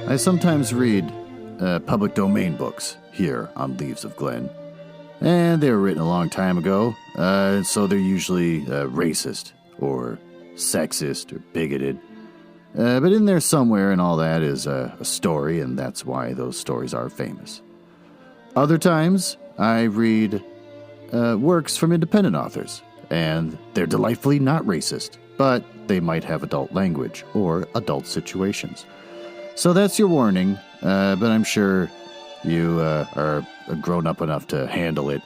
I sometimes read public domain books here on Leaves of Glen. And they were written a long time ago, so they're usually racist or sexist or bigoted. But in there somewhere and all that is a story, and that's why those stories are famous. Other times, I read works from independent authors, and they're delightfully not racist, but they might have adult language or adult situations. So that's your warning, but I'm sure you are grown up enough to handle it.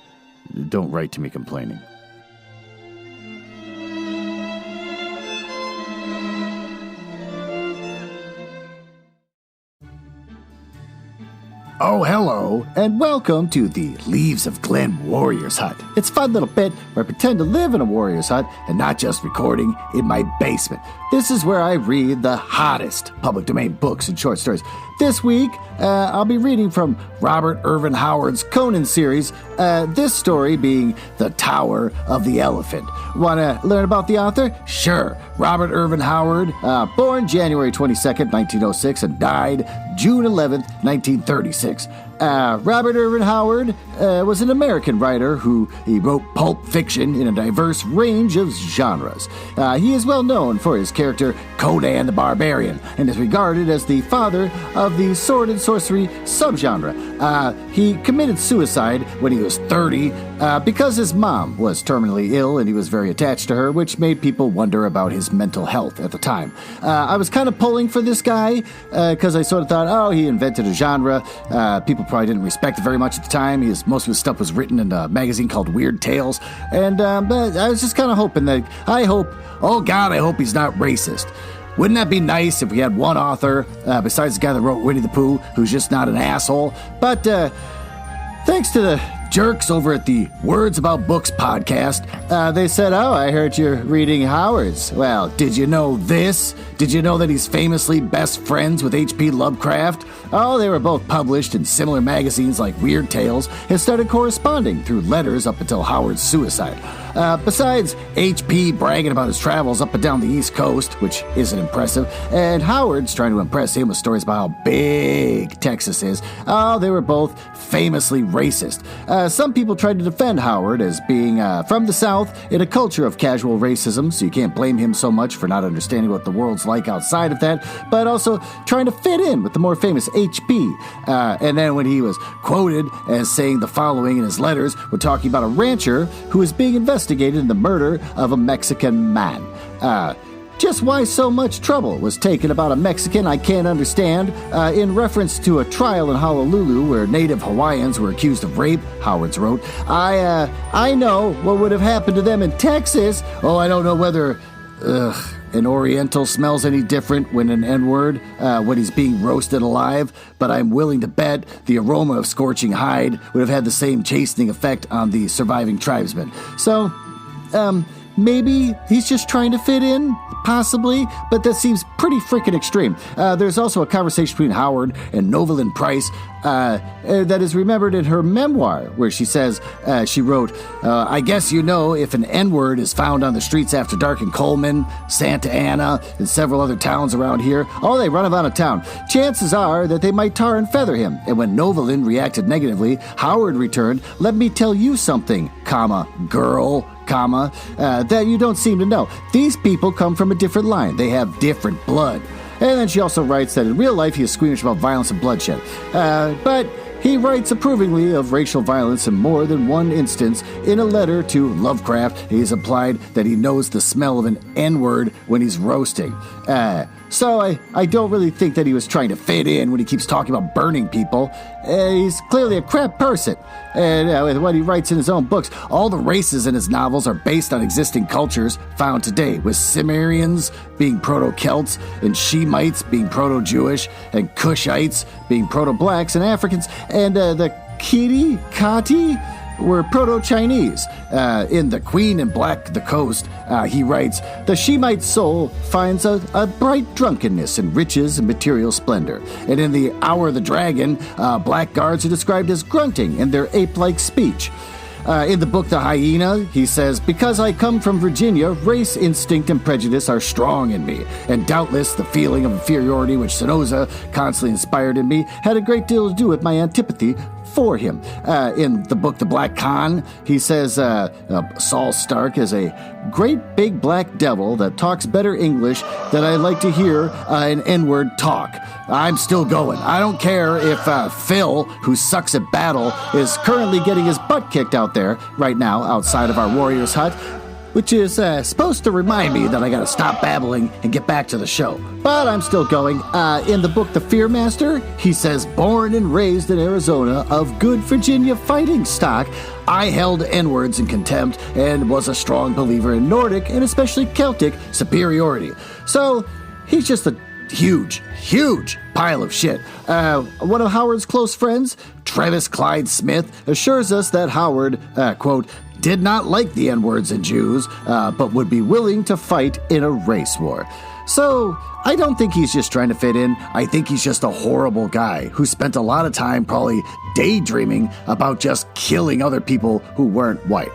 Don't write to me complaining. Oh, hello, and welcome to the Leaves of Glen Warriors Hut. It's a fun little bit where I pretend to live in a warrior's hut and not just recording in my basement. This is where I read the hottest public domain books and short stories. This week, I'll be reading from Robert Ervin Howard's Conan series, this story being The Tower of the Elephant. Want to learn about the author? Sure. Robert Ervin Howard, born January 22nd, 1906, and died June 11th, 1936. Robert Ervin Howard was an American writer who wrote pulp fiction in a diverse range of genres. He is well known for his character Conan the Barbarian and is regarded as the father of the sword and sorcery subgenre. He committed suicide when he was 30 because his mom was terminally ill and he was very attached to her, which made people wonder about his mental health at the time. I was kind of pulling for this guy because I sort of thought, oh, he invented a genre. People probably didn't respect it very much at the time. Most of his stuff was written in a magazine called Weird Tales. And but I was just kind of hoping that, I hope he's not racist. Wouldn't that be nice if we had one author, besides the guy that wrote Winnie the Pooh, who's just not an asshole? But thanks to the jerks over at the Words About Books podcast, they said, oh, I heard you're reading Howard's. Well, did you know this? Did you know that he's famously best friends with H.P. Lovecraft? Oh, they were both published in similar magazines like Weird Tales and started corresponding through letters up until Howard's suicide. Besides H.P. bragging about his travels up and down the East Coast, which isn't impressive, and Howard's trying to impress him with stories about how big Texas is, oh, they were both famously racist. Some people tried to defend Howard as being from the South in a culture of casual racism, so you can't blame him so much for not understanding what the world's like outside of that, but also trying to fit in with the more famous H.P. And then when he was quoted as saying the following in his letters, we're talking about a rancher who is being investigated in the murder of a Mexican man. Just why so much trouble was taken about a Mexican I can't understand, in reference to a trial in Honolulu where native Hawaiians were accused of rape, Howard's wrote. I know what would have happened to them in Texas. Oh, I don't know whether an Oriental smells any different when an N-word, when he's being roasted alive, but I'm willing to bet the aroma of scorching hide would have had the same chastening effect on the surviving tribesmen. So, maybe he's just trying to fit in, possibly, but that seems pretty freaking extreme. There's also a conversation between Howard and Novelyn Price that is remembered in her memoir, where she says, she wrote, I guess you know if an N-word is found on the streets after dark in Coleman, Santa Ana, and several other towns around here, oh, they run him out of town. Chances are that they might tar and feather him. And when Novelyn reacted negatively, Howard returned, let me tell you something, girl, that you don't seem to know. These people come from a different line. They have different blood. And then she also writes that in real life he is squeamish about violence and bloodshed. But he writes approvingly of racial violence in more than one instance. In a letter to Lovecraft, he has implied that he knows the smell of an N-word when he's roasting. So I don't really think that he was trying to fit in when he keeps talking about burning people. He's clearly a crap person. And with what he writes in his own books, all the races in his novels are based on existing cultures found today, with Cimmerians being Proto-Celts, and Shemites being Proto-Jewish, and Cushites being Proto-Blacks, and Africans, and the Kati were Proto-Chinese. In The Queen and Black the Coast, he writes, the Shemite soul finds a bright drunkenness in riches and material splendor. And in The Hour of the Dragon, blackguards are described as grunting in their ape-like speech. In the book The Hyena, he says, "Because I come from Virginia, race instinct and prejudice are strong in me, and doubtless the feeling of inferiority which Spinoza constantly inspired in me had a great deal to do with my antipathy for him." In the book The Black Khan, he says Saul Stark is a great big black devil that talks better English than I like to hear an N-word talk. I'm still going. I don't care if Phil, who sucks at battle, is currently getting his butt kicked out there right now outside of our warrior's hut, which is supposed to remind me that I gotta stop babbling and get back to the show. But I'm still going. In the book The Fear Master, he says, "Born and raised in Arizona, of good Virginia fighting stock, I held N-words in contempt and was a strong believer in Nordic and especially Celtic superiority." So he's just a huge pile of shit. One of Howard's close friends, Travis Clyde Smith, assures us that Howard, quote, "did not like the N-words and Jews, but would be willing to fight in a race war." So I don't think he's just trying to fit in. I think he's just a horrible guy who spent a lot of time probably daydreaming about just killing other people who weren't white.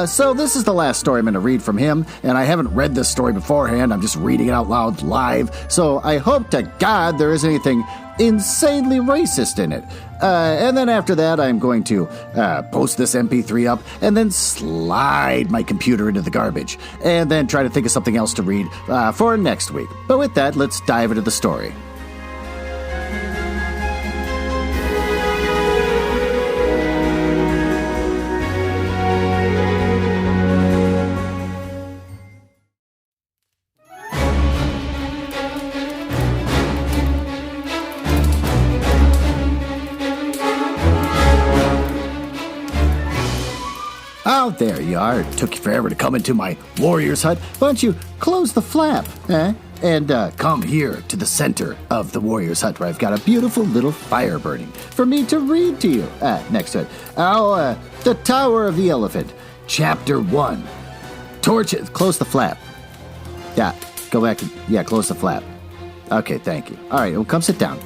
So this is the last story I'm going to read from him, and I haven't read this story beforehand. I'm just reading it out loud live. So I hope to God there isn't anything insanely racist in it. And then after that, I'm going to post this MP3 up and then slide my computer into the garbage and then try to think of something else to read for next week. But with that, let's dive into the story. Oh, there you are. It took you forever to come into my warrior's hut. Why don't you close the flap, and come here to the center of the warrior's hut where I've got a beautiful little fire burning for me to read to you next to it. The Tower of the Elephant, Chapter 1. Torches. Close the flap. Yeah, go back. Close the flap. Okay, thank you. All right, well, come sit down.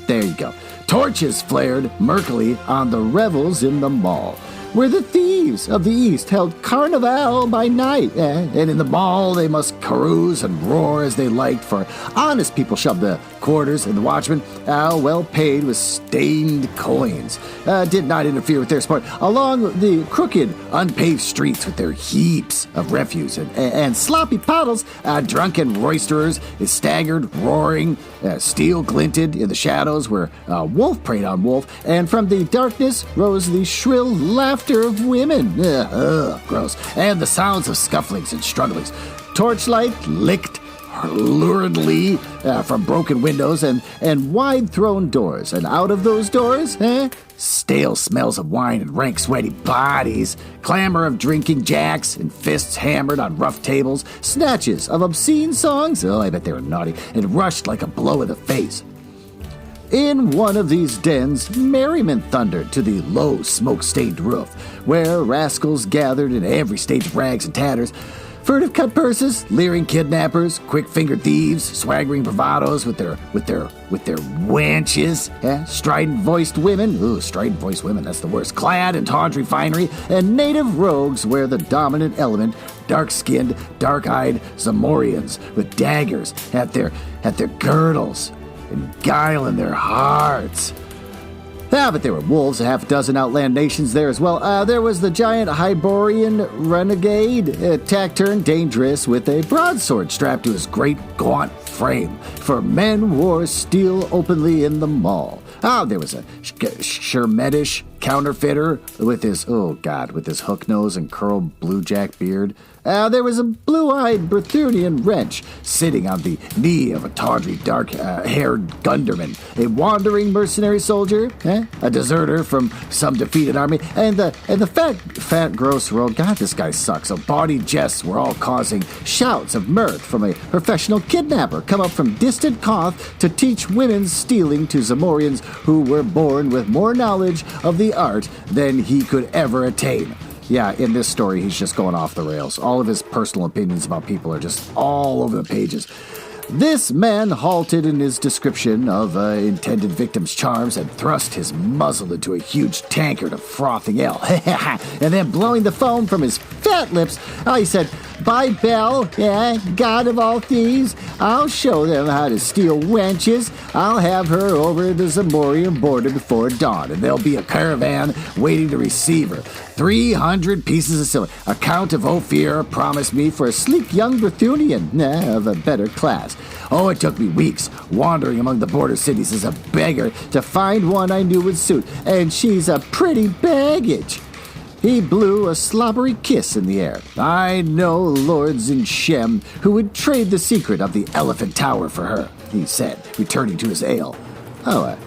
There you go. Torches flared murkily on the revels in the mall, where the thieves of the East held carnival by night, and in the mall they must carouse and roar as they liked, for honest people shoved the quarters, and the watchmen, well paid with stained coins, did not interfere with their sport along the crooked, unpaved streets with their heaps of refuse and sloppy puddles. Drunken roisterers staggered, roaring, steel glinted in the shadows where wolf preyed on wolf, and from the darkness rose the shrill laughter of women, gross, and the sounds of scufflings and strugglings. Torchlight licked luridly from broken windows and wide-thrown doors, and out of those doors, stale smells of wine and rank sweaty bodies, clamor of drinking jacks and fists hammered on rough tables, snatches of obscene songs, I bet they were naughty, and rushed like a blow in the face. In one of these dens, merriment thundered to the low, smoke-stained roof, where rascals gathered in every stage of rags and tatters, furtive cut purses, leering kidnappers, quick-fingered thieves, swaggering bravados with their wenches, strident-voiced women, strident-voiced women, that's the worst, clad in tawdry finery, and native rogues wear the dominant element, dark-skinned, dark-eyed Zamorians with daggers at their girdles and guile in their hearts. But there were wolves, a half dozen outland nations there as well. There was the giant Hyborian renegade, taciturn, dangerous, with a broadsword strapped to his great gaunt frame, for men wore steel openly in the mall. There was a Shermetish counterfeiter with his hook nose and curled blue jack beard. There was a blue-eyed Berthunian wrench sitting on the knee of a tawdry, dark-haired gunderman, a wandering mercenary soldier, a deserter from some defeated army, and the fat, gross rogue. God, this guy sucks. So bawdy jests were all causing shouts of mirth from a professional kidnapper come up from distant Koth to teach women's stealing to Zamorians who were born with more knowledge of the art than he could ever attain. Yeah, in this story, he's just going off the rails. All of his personal opinions about people are just all over the pages. This man halted in his description of intended victim's charms and thrust his muzzle into a huge tankard of frothing ale. And then blowing the foam from his fat lips, he said, "By Bel, god of all thieves, I'll show them how to steal wenches. I'll have her over the Zamorian border before dawn, and there'll be a caravan waiting to receive her. 300 pieces of silver. A Count of Ophir promised me for a sleek young Bethunian of a better class. Oh, it took me weeks wandering among the border cities as a beggar to find one I knew would suit, and she's a pretty baggage." He blew a slobbery kiss in the air. "I know lords in Shem who would trade the secret of the Elephant Tower for her," he said, returning to his ale. A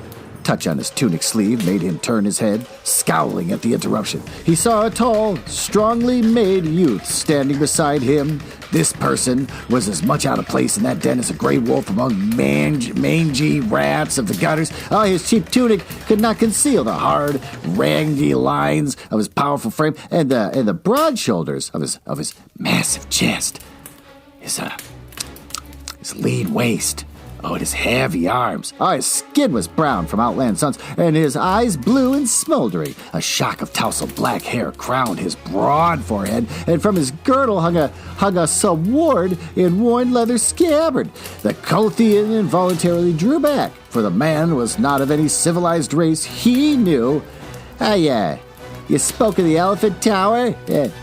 touch on his tunic sleeve made him turn his head, scowling at the interruption. He saw a tall, strongly made youth standing beside him. This person was as much out of place in that den as a gray wolf among mangy rats of the gutters. His cheap tunic could not conceal the hard, rangy lines of his powerful frame and the broad shoulders of his massive chest. His lean waist. And his heavy arms. His skin was brown from outland suns, and his eyes blue and smoldering. A shock of tousled black hair crowned his broad forehead, and from his girdle hung a sword in worn leather scabbard. The Kothian involuntarily drew back, for the man was not of any civilized race he knew. You spoke of the Elephant Tower?"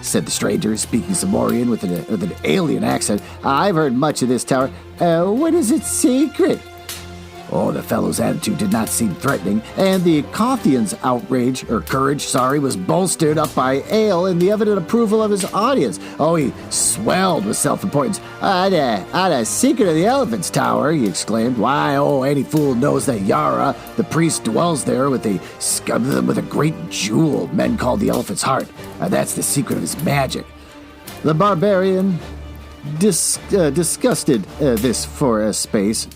said the stranger, speaking Zamorian with an alien accent. "I've heard much of this tower. What is its secret?" The fellow's attitude did not seem threatening, and the Kothian's courage, was bolstered up by ale and the evident approval of his audience. He swelled with self-importance. The secret of the Elephant's Tower," he exclaimed. "Why, any fool knows that Yara, the priest, dwells there with a great jewel men call the Elephant's Heart. That's the secret of his magic." The barbarian disgusted this for a space.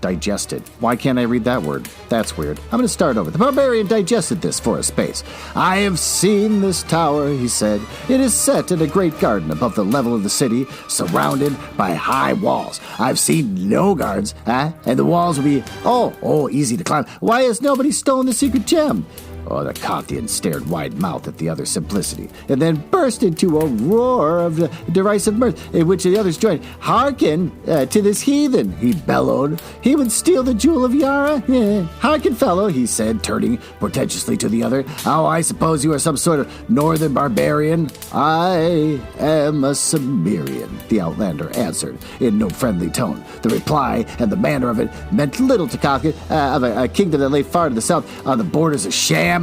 Digested. Why can't I read that word? That's weird. I'm going to start over. The barbarian digested this for a space. "I have seen this tower," he said. "It is set in a great garden above the level of the city, surrounded by high walls. I've seen no guards, and the walls will be, easy to climb. Why has nobody stolen the secret gem?" The Kothian stared wide-mouthed at the other's simplicity, and then burst into a roar of derisive mirth, in which the others joined. "Hearken to this heathen," he bellowed. "He would steal the jewel of Yara? Hearken, fellow," he said, turning portentously to the other. I suppose you are some sort of northern barbarian?" "I am a Cimmerian," the outlander answered, in no friendly tone. The reply and the manner of it meant little to Kothian, of a kingdom that lay far to the south, on the borders of Sham.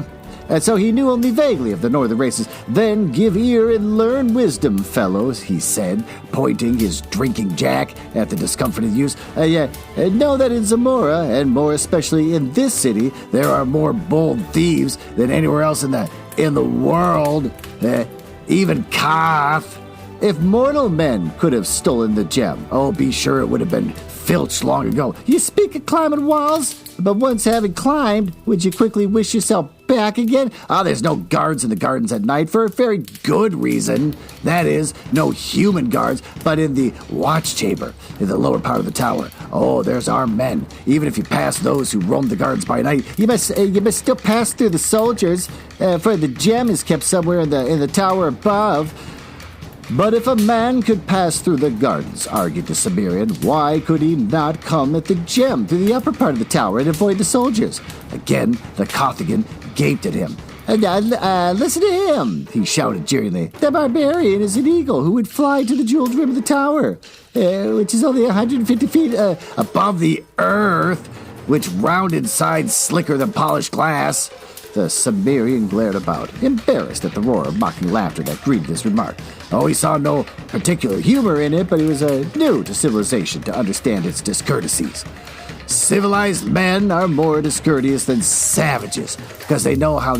And so he knew only vaguely of the northern races. "Then give ear and learn wisdom, fellows," he said, pointing his drinking jack at the discomfited youths. Know that in Zamora, and more especially in this city, there are more bold thieves than anywhere else in the world. Even Koth. If mortal men could have stolen the gem, be sure it would have been filched long ago. You speak of climbing walls, but once having climbed, would you quickly wish yourself back again? There's no guards in the gardens at night for a very good reason. That is, no human guards, but in the watch chamber, in the lower part of the tower. There's armed men. Even if you pass those who roam the gardens by night, you must still pass through the soldiers, for the gem is kept somewhere in the tower above. "But if a man could pass through the gardens," argued the Cimmerian, "why could he not come at the gem through the upper part of the tower and avoid the soldiers?" Again, the Kothian gaped at him. "Listen to him," he shouted jeeringly. "The barbarian is an eagle who would fly to the jeweled rim of the tower, which is only 150 feet above the earth, which rounded sides slicker than polished glass." The Cimmerian glared about, embarrassed at the roar of mocking laughter that greeted his remark. He saw no particular humor in it, but he was new to civilization to understand its discourtesies. Civilized men are more discourteous than savages, because they know how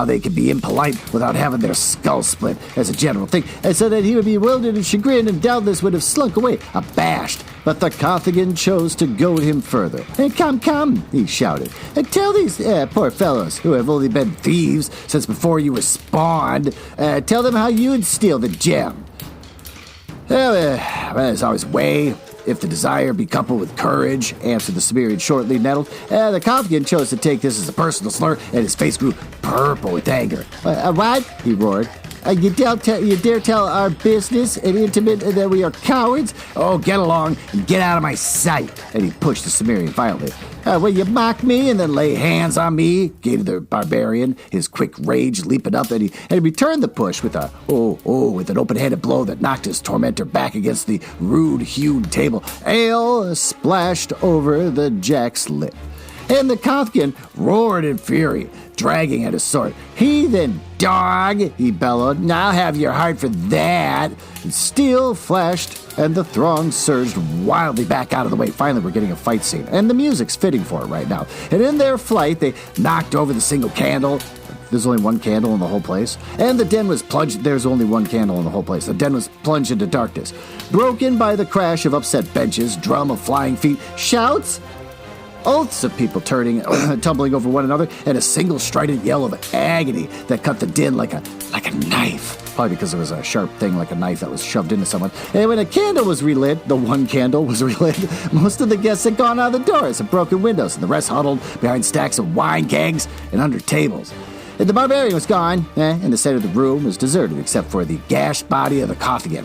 they can be impolite without having their skull split as a general thing, and so that he would be bewildered and chagrined and doubtless would have slunk away, abashed. But the Kothian chose to goad him further. Come, he shouted, and tell these poor fellows, who have only been thieves since before you were spawned, tell them how you'd steal the gem. There's always a way. if the desire be coupled with courage, answered the Cimmerian shortly nettled. The Kafkian chose to take this as a personal slur, and his face grew purple with anger. What? He roared. You dare tell our business and intimate that we are cowards? Oh, get along and get out of my sight. And he pushed the Cimmerian violently. Will you mock me and then lay hands on me? Gave the barbarian, his quick rage leaping up, and he returned the push with with an open-handed blow that knocked his tormentor back against the rude-hewn table. Ale splashed over the jack's lip. And the Kafkian roared in fury, dragging at his sword. Heathen dog, he bellowed. Now have your heart for that. And steel flashed, and the throng surged wildly back out of the way. Finally, we're getting a fight scene, and the music's fitting for it right now. And in their flight, they knocked over the single candle. There's only one candle in the whole place. And the den was plunged. There's only one candle in the whole place. The den was plunged into darkness, broken by the crash of upset benches, drum of flying feet, shouts, oaths of people turning, tumbling over one another, and a single strident yell of agony that cut the din like a knife. Probably because it was a sharp thing like a knife that was shoved into someone. And when a candle was relit, the one candle was relit, most of the guests had gone out the doors and broken windows, and the rest huddled behind stacks of wine kegs and under tables. And the barbarian was gone, and the center of the room was deserted except for the gashed body of the Kafkian.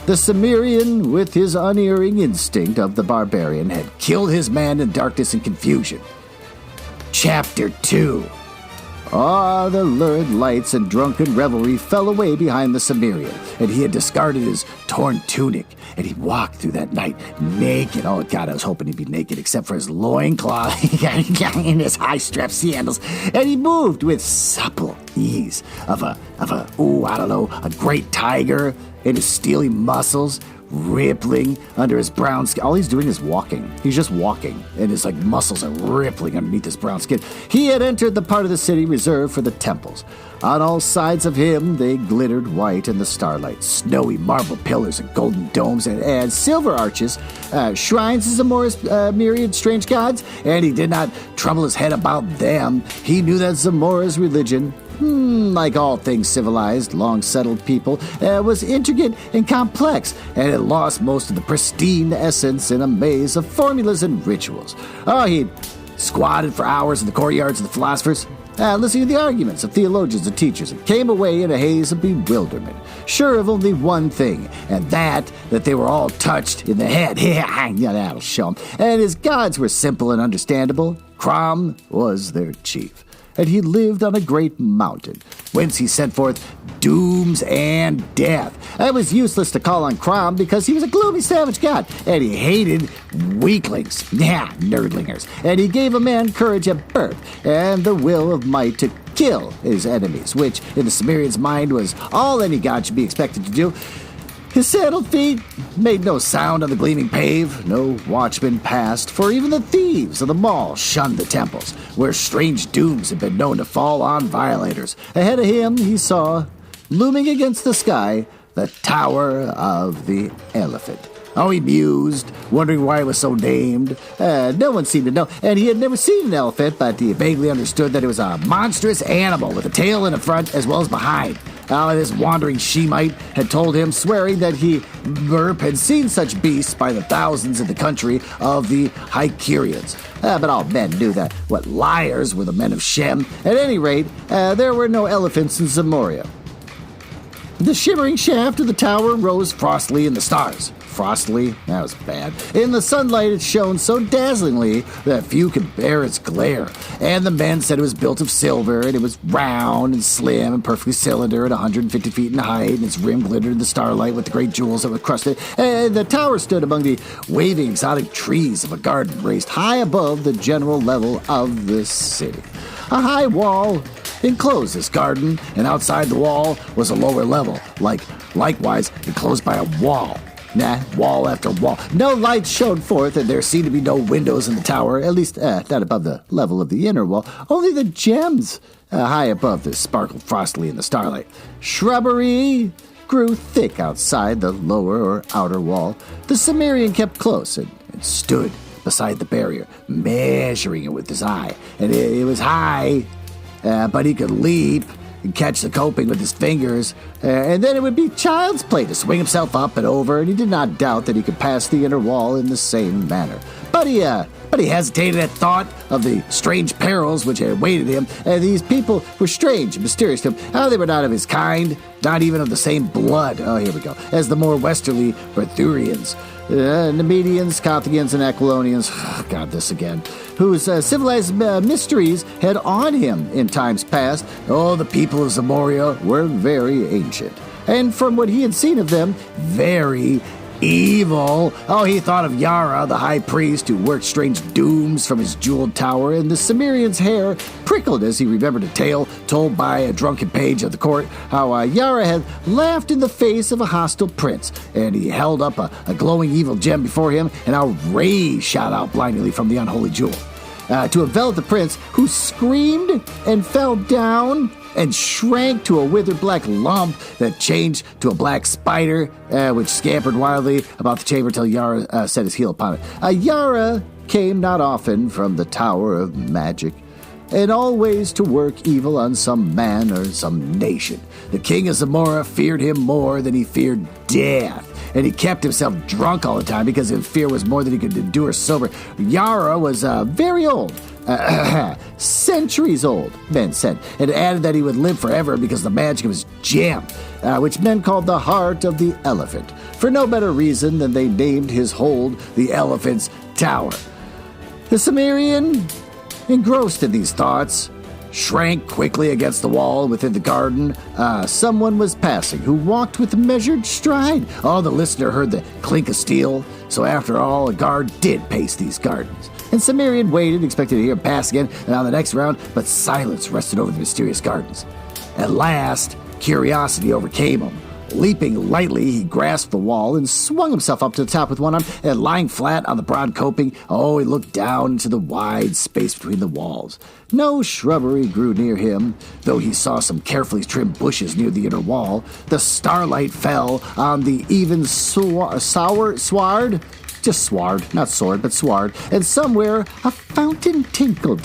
The Cimmerian, with his unerring instinct of the barbarian, had killed his man in darkness and confusion. Chapter 2. The lurid lights and drunken revelry fell away behind the Cimmerian, and he had discarded his torn tunic, and he walked through that night naked. Oh, God, I was hoping he'd be naked, except for his loincloth and his high-strapped sandals, and he moved with supple ease of a great tiger, and his steely muscles rippling under his brown skin. All he's doing is walking. He's just walking, and his muscles are rippling underneath his brown skin. He had entered the part of the city reserved for the temples. On all sides of him, they glittered white in the starlight. Snowy marble pillars and golden domes and silver arches, shrines to Zamora's myriad strange gods, and he did not trouble his head about them. He knew that Zamora's religion, like all things civilized, long-settled people, was intricate and complex, and it lost most of the pristine essence in a maze of formulas and rituals. He'd squatted for hours in the courtyards of the philosophers, listening to the arguments of theologians and teachers, and came away in a haze of bewilderment, sure of only one thing, and that they were all touched in the head. Yeah, that'll show him. And his gods were simple and understandable. Crom was their chief, and he lived on a great mountain, whence he sent forth dooms and death. It was useless to call on Crom because he was a gloomy, savage god, and he hated weaklings, nerdlingers, and he gave a man courage at birth and the will of might to kill his enemies, which in the Cimmerian's mind was all any god should be expected to do. His saddled feet made no sound on the gleaming pave, no watchman passed, for even the thieves of the mall shunned the temples, where strange dooms had been known to fall on violators. Ahead of him, he saw, looming against the sky, the Tower of the Elephant. He mused, wondering why it was so named. No one seemed to know, and he had never seen an elephant, but he vaguely understood that it was a monstrous animal with a tail in the front as well as behind. This wandering Shemite had told him, swearing that he, had seen such beasts by the thousands in the country of the Hycurians. But all men knew that what liars were the men of Shem. At any rate, there were no elephants in Zamoria. The shimmering shaft of the tower rose frostily in the stars. Frostily? That was bad. In the sunlight, it shone so dazzlingly that few could bear its glare. And the men said it was built of silver, and it was round and slim and perfectly cylinder at 150 feet in height, and its rim glittered in the starlight with the great jewels that were crusted. And the tower stood among the waving exotic trees of a garden raised high above the general level of the city. A high wall enclosed this garden, and outside the wall was a lower level, likewise enclosed by a wall. Wall after wall. No lights shone forth, and there seemed to be no windows in the tower, at least not above the level of the inner wall. Only the gems high above this sparkled frostily in the starlight. Shrubbery grew thick outside the lower or outer wall. The Cimmerian kept close and stood beside the barrier, measuring it with his eye. And it was high, but he could leap and catch the coping with his fingers, and then it would be child's play to swing himself up and over, and he did not doubt that he could pass the inner wall in the same manner. But he hesitated at thought of the strange perils which had awaited him. These people were strange and mysterious to him. They were not of his kind, not even of the same blood, here we go, as the more westerly Arthurians. Nemedians, Carthaginians, and Aquilonians, this again, whose civilized mysteries had awed him in times past. The people of Zamoria were very ancient, and from what he had seen of them, very evil. He thought of Yara, the high priest who worked strange dooms from his jeweled tower, and the Cimmerian's hair prickled as he remembered a tale told by a drunken page of the court, how Yara had laughed in the face of a hostile prince, and he held up a glowing evil gem before him, and how rays shot out blindingly from the unholy jewel. To envelop the prince, who screamed and fell down and shrank to a withered black lump that changed to a black spider, which scampered wildly about the chamber till Yara set his heel upon it. Yara came not often from the Tower of Magic, and always to work evil on some man or some nation. The king of Zamora feared him more than he feared death, and he kept himself drunk all the time because his fear was more than he could endure sober. Yara was very old, centuries old, men said, and added that he would live forever because the magic of his gem, which men called the heart of the elephant, for no better reason than they named his hold the elephant's tower. The Cimmerian, engrossed in these thoughts, shrank quickly against the wall within the garden. Someone was passing who walked with a measured stride. The listener heard the clink of steel, so after all, a guard did pace these gardens. And Cimmerian waited, expecting to hear him pass again, and on the next round, but silence rested over the mysterious gardens. At last, curiosity overcame him. Leaping lightly, he grasped the wall and swung himself up to the top with one arm, and lying flat on the broad coping, he looked down into the wide space between the walls. No shrubbery grew near him, though he saw some carefully trimmed bushes near the inner wall. The starlight fell on the even sward, just sward, not sword, but sward, and somewhere a fountain tinkled.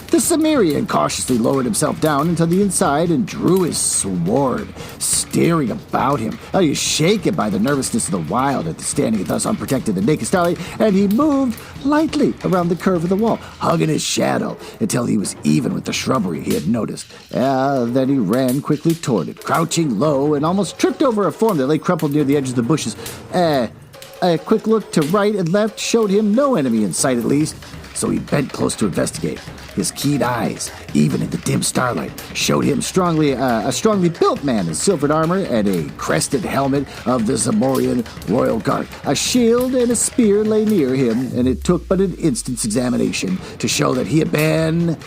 The Cimmerian cautiously lowered himself down into the inside and drew his sword, staring about him. He was shaken by the nervousness of the wild at the standing thus unprotected in the naked starlight, and he moved lightly around the curve of the wall, hugging his shadow until he was even with the shrubbery he had noticed. Then he ran quickly toward it, crouching low, and almost tripped over a form that lay crumpled near the edge of the bushes. A quick look to right and left showed him no enemy in sight, at least, so he bent close to investigate. His keen eyes, even in the dim starlight, showed him a strongly built man in silvered armor and a crested helmet of the Zamorian royal guard. A shield and a spear lay near him, and it took but an instant's examination to show that he had been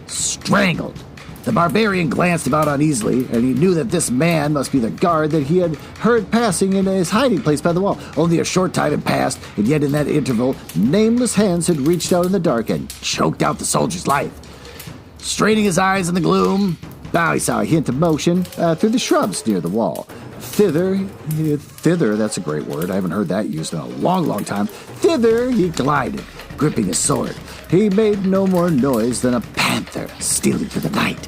strangled. The barbarian glanced about uneasily, and he knew that this man must be the guard that he had heard passing in his hiding place by the wall. Only a short time had passed, and yet in that interval, nameless hands had reached out in the dark and choked out the soldier's life. Straining his eyes in the gloom, he saw a hint of motion through the shrubs near the wall. Thither, that's a great word. I haven't heard that used in a long, long time. Thither he glided, gripping his sword. He made no more noise than a panther stealing through the night.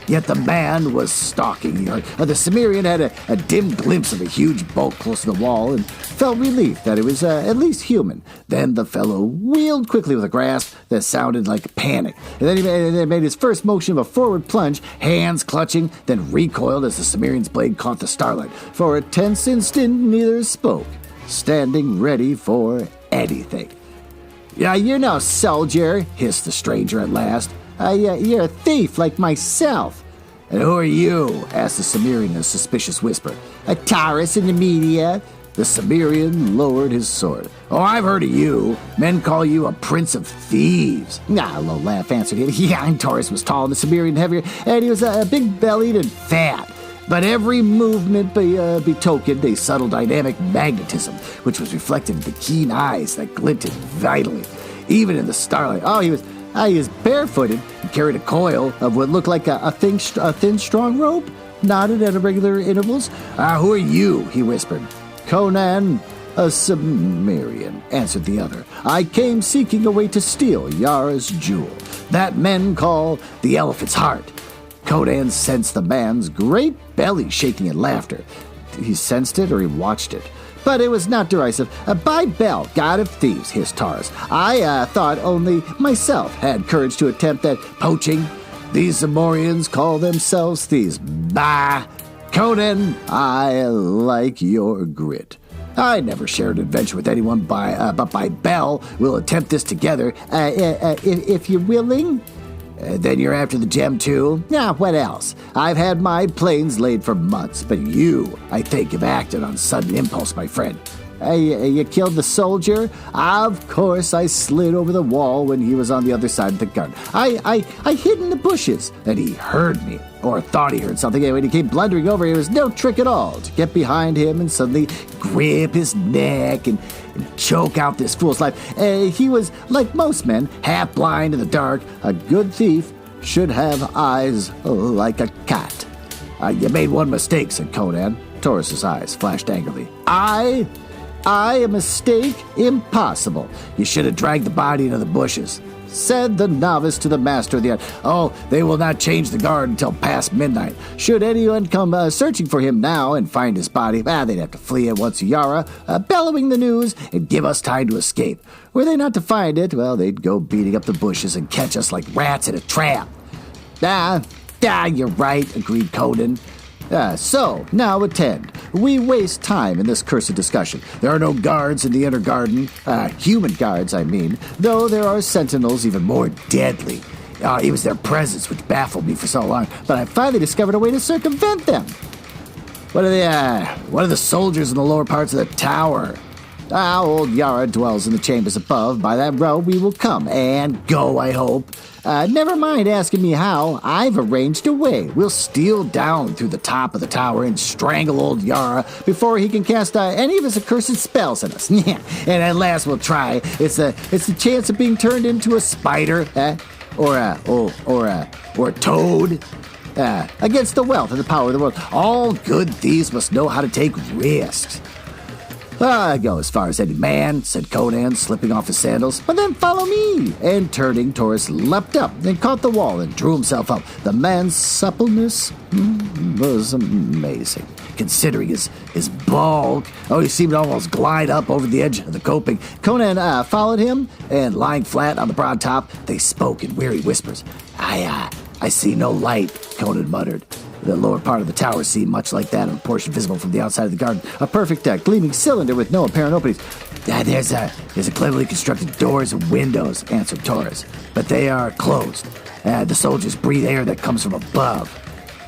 Yet the man was stalking. The Cimmerian had a dim glimpse of a huge bulk close to the wall and felt relief that it was at least human. Then the fellow wheeled quickly with a grasp that sounded like panic. And then he made his first motion of a forward plunge, hands clutching, then recoiled as the Cimmerian's blade caught the starlight. For a tense instant, neither spoke, standing ready for anything. "You're no soldier," hissed the stranger at last. "You're a thief like myself." "And who are you?" asked the Cimmerian in a suspicious whisper. "A Taurus in the media." The Cimmerian lowered his sword. "I've heard of you. Men call you a prince of thieves." A low laugh answered him. And Taurus was tall and the Cimmerian heavier, and he was big-bellied and fat. But every movement betokened a subtle dynamic magnetism, which was reflected in the keen eyes that glinted vitally, even in the starlight. He was barefooted and carried a coil of what looked like a thin, strong rope, knotted at irregular intervals. "Who are you?" he whispered. "Conan, a Cimmerian," answered the other. "I came seeking a way to steal Yara's jewel, that men call the elephant's heart. Conan sensed the man's great belly shaking in laughter. He sensed it or he watched it. But it was not derisive. By Bel, god of thieves, hissed Taurus. I thought only myself had courage to attempt that poaching. These Zamorians call themselves thieves. Bah! Conan, I like your grit. I never shared an adventure with anyone but by Bel. We'll attempt this together. If you're willing... then you're after the gem, too? Yeah, what else? I've had my plans laid for months, but you, I think, have acted on sudden impulse, my friend. You killed the soldier? Of course, I slid over the wall when he was on the other side of the garden. I hid in the bushes, and he heard me, or thought he heard something. And when he came blundering over, it was no trick at all to get behind him and suddenly grip his neck and choke out this fool's life. He was, like most men, half blind in the dark. A good thief should have eyes like a cat. You made one mistake, said Conan. Taurus's eyes flashed angrily. A mistake? Impossible. You should have dragged the body into the bushes, said the novice to the master of the art. Oh, they will not change the guard until past midnight. Should anyone come searching for him now and find his body, they'd have to flee at once to Yara, bellowing the news and give us time to escape. Were they not to find it, well, they'd go beating up the bushes and catch us like rats in a trap. You're right, agreed Conan. So, now attend. We waste time in this cursed discussion. There are no guards in the inner garden, human guards, I mean, though there are sentinels even more deadly. It was their presence which baffled me for so long, but I finally discovered a way to circumvent them. What are the soldiers in the lower parts of the tower? Old Yara dwells in the chambers above. By that road we will come and go, I hope. Never mind asking me how. I've arranged a way. We'll steal down through the top of the tower and strangle old Yara before he can cast any of his accursed spells on us. And at last we'll try. It's the chance of being turned into a spider, or a toad. Against the wealth and the power of the world. All good thieves must know how to take risks. I go as far as any man, said Conan, slipping off his sandals. But then follow me. And turning, Taurus leapt up and caught the wall and drew himself up. The man's suppleness was amazing. Considering his bulk, he seemed to almost glide up over the edge of the coping. Conan followed him, and lying flat on the broad top, they spoke in weary whispers. I see no light, Conan muttered. The lower part of the tower seemed much like that of a portion visible from the outside of the garden. A perfect gleaming cylinder with no apparent openings. There's a cleverly constructed doors and windows, answered Taurus. But they are closed. The soldiers breathe air that comes from above.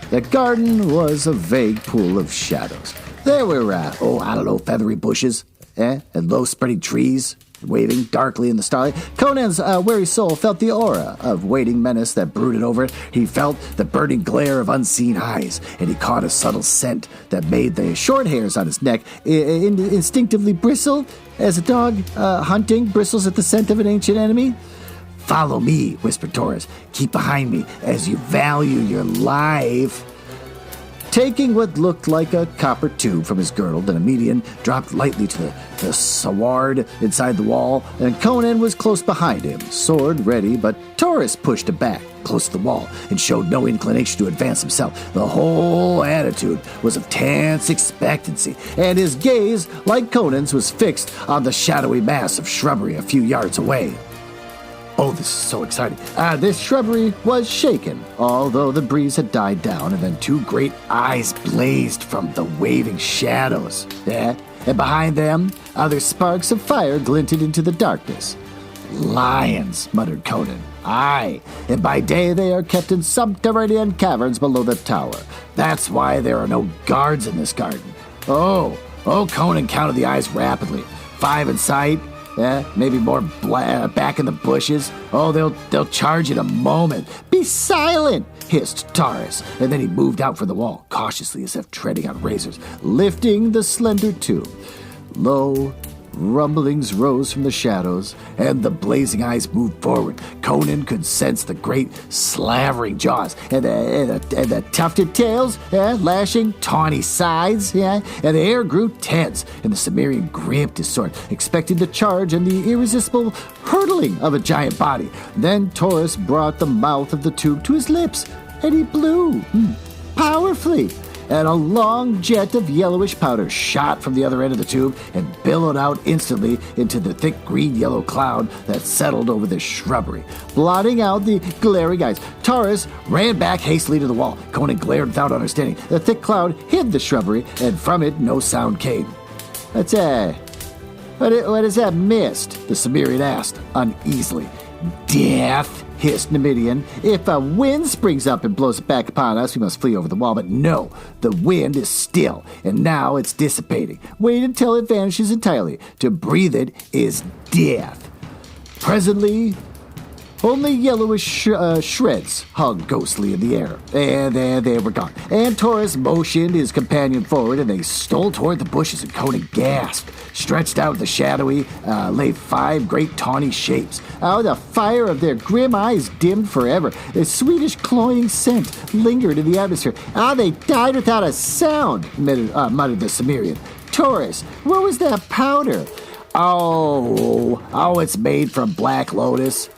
The garden was a vague pool of shadows. There were, feathery bushes, and low spreading trees, waving darkly in the starlight. Conan's weary soul felt the aura of waiting menace that brooded over it. He felt the burning glare of unseen eyes, and he caught a subtle scent that made the short hairs on his neck instinctively bristle as a dog hunting bristles at the scent of an ancient enemy. Follow me, whispered Taurus. Keep behind me as you value your life. Taking what looked like a copper tube from his girdle, the Nemedian dropped lightly to the sward inside the wall, and Conan was close behind him, sword ready, but Taurus pushed him back, close to the wall, and showed no inclination to advance himself. The whole attitude was of tense expectancy, and his gaze, like Conan's, was fixed on the shadowy mass of shrubbery a few yards away. Oh, this is so exciting. This shrubbery was shaken, although the breeze had died down, and then two great eyes blazed from the waving shadows. And behind them, other sparks of fire glinted into the darkness. Lions, muttered Conan. Aye, and by day they are kept in subterranean caverns below the tower. That's why there are no guards in this garden. Oh, Conan counted the eyes rapidly. 5 in sight. Maybe more back in the bushes. Oh, they'll charge in a moment. Be silent, hissed Taurus, and then he moved out for the wall, cautiously as if treading on razors, lifting the slender tube. Low rumblings rose from the shadows, and the blazing eyes moved forward. Conan could sense the great slavering jaws, and the tufted tails, lashing tawny sides, and the air grew tense, and the Cimmerian gripped his sword, expecting to charge and the irresistible hurtling of a giant body. Then Taurus brought the mouth of the tube to his lips. and he blew powerfully. And a long jet of yellowish powder shot from the other end of the tube and billowed out instantly into the thick green-yellow cloud that settled over the shrubbery, blotting out the glaring eyes. Taurus ran back hastily to the wall. Conan glared without understanding. The thick cloud hid the shrubbery, and from it no sound came. What is that mist? The Cimmerian asked, uneasily. Death, hissed Numidian. If a wind springs up and blows it back upon us, we must flee over the wall. But no, the wind is still, and now it's dissipating. Wait until it vanishes entirely. To breathe it is death. Presently, only yellowish shreds hung ghostly in the air, and they were gone. And Taurus motioned his companion forward, and they stole toward the bushes, and Conan gasped. Stretched out the shadowy lay 5 great tawny shapes. The fire of their grim eyes dimmed forever. A sweetish cloying scent lingered in the atmosphere. They died without a sound, muttered the Cimmerian. Taurus, what was that powder? Oh, it's made from black lotus,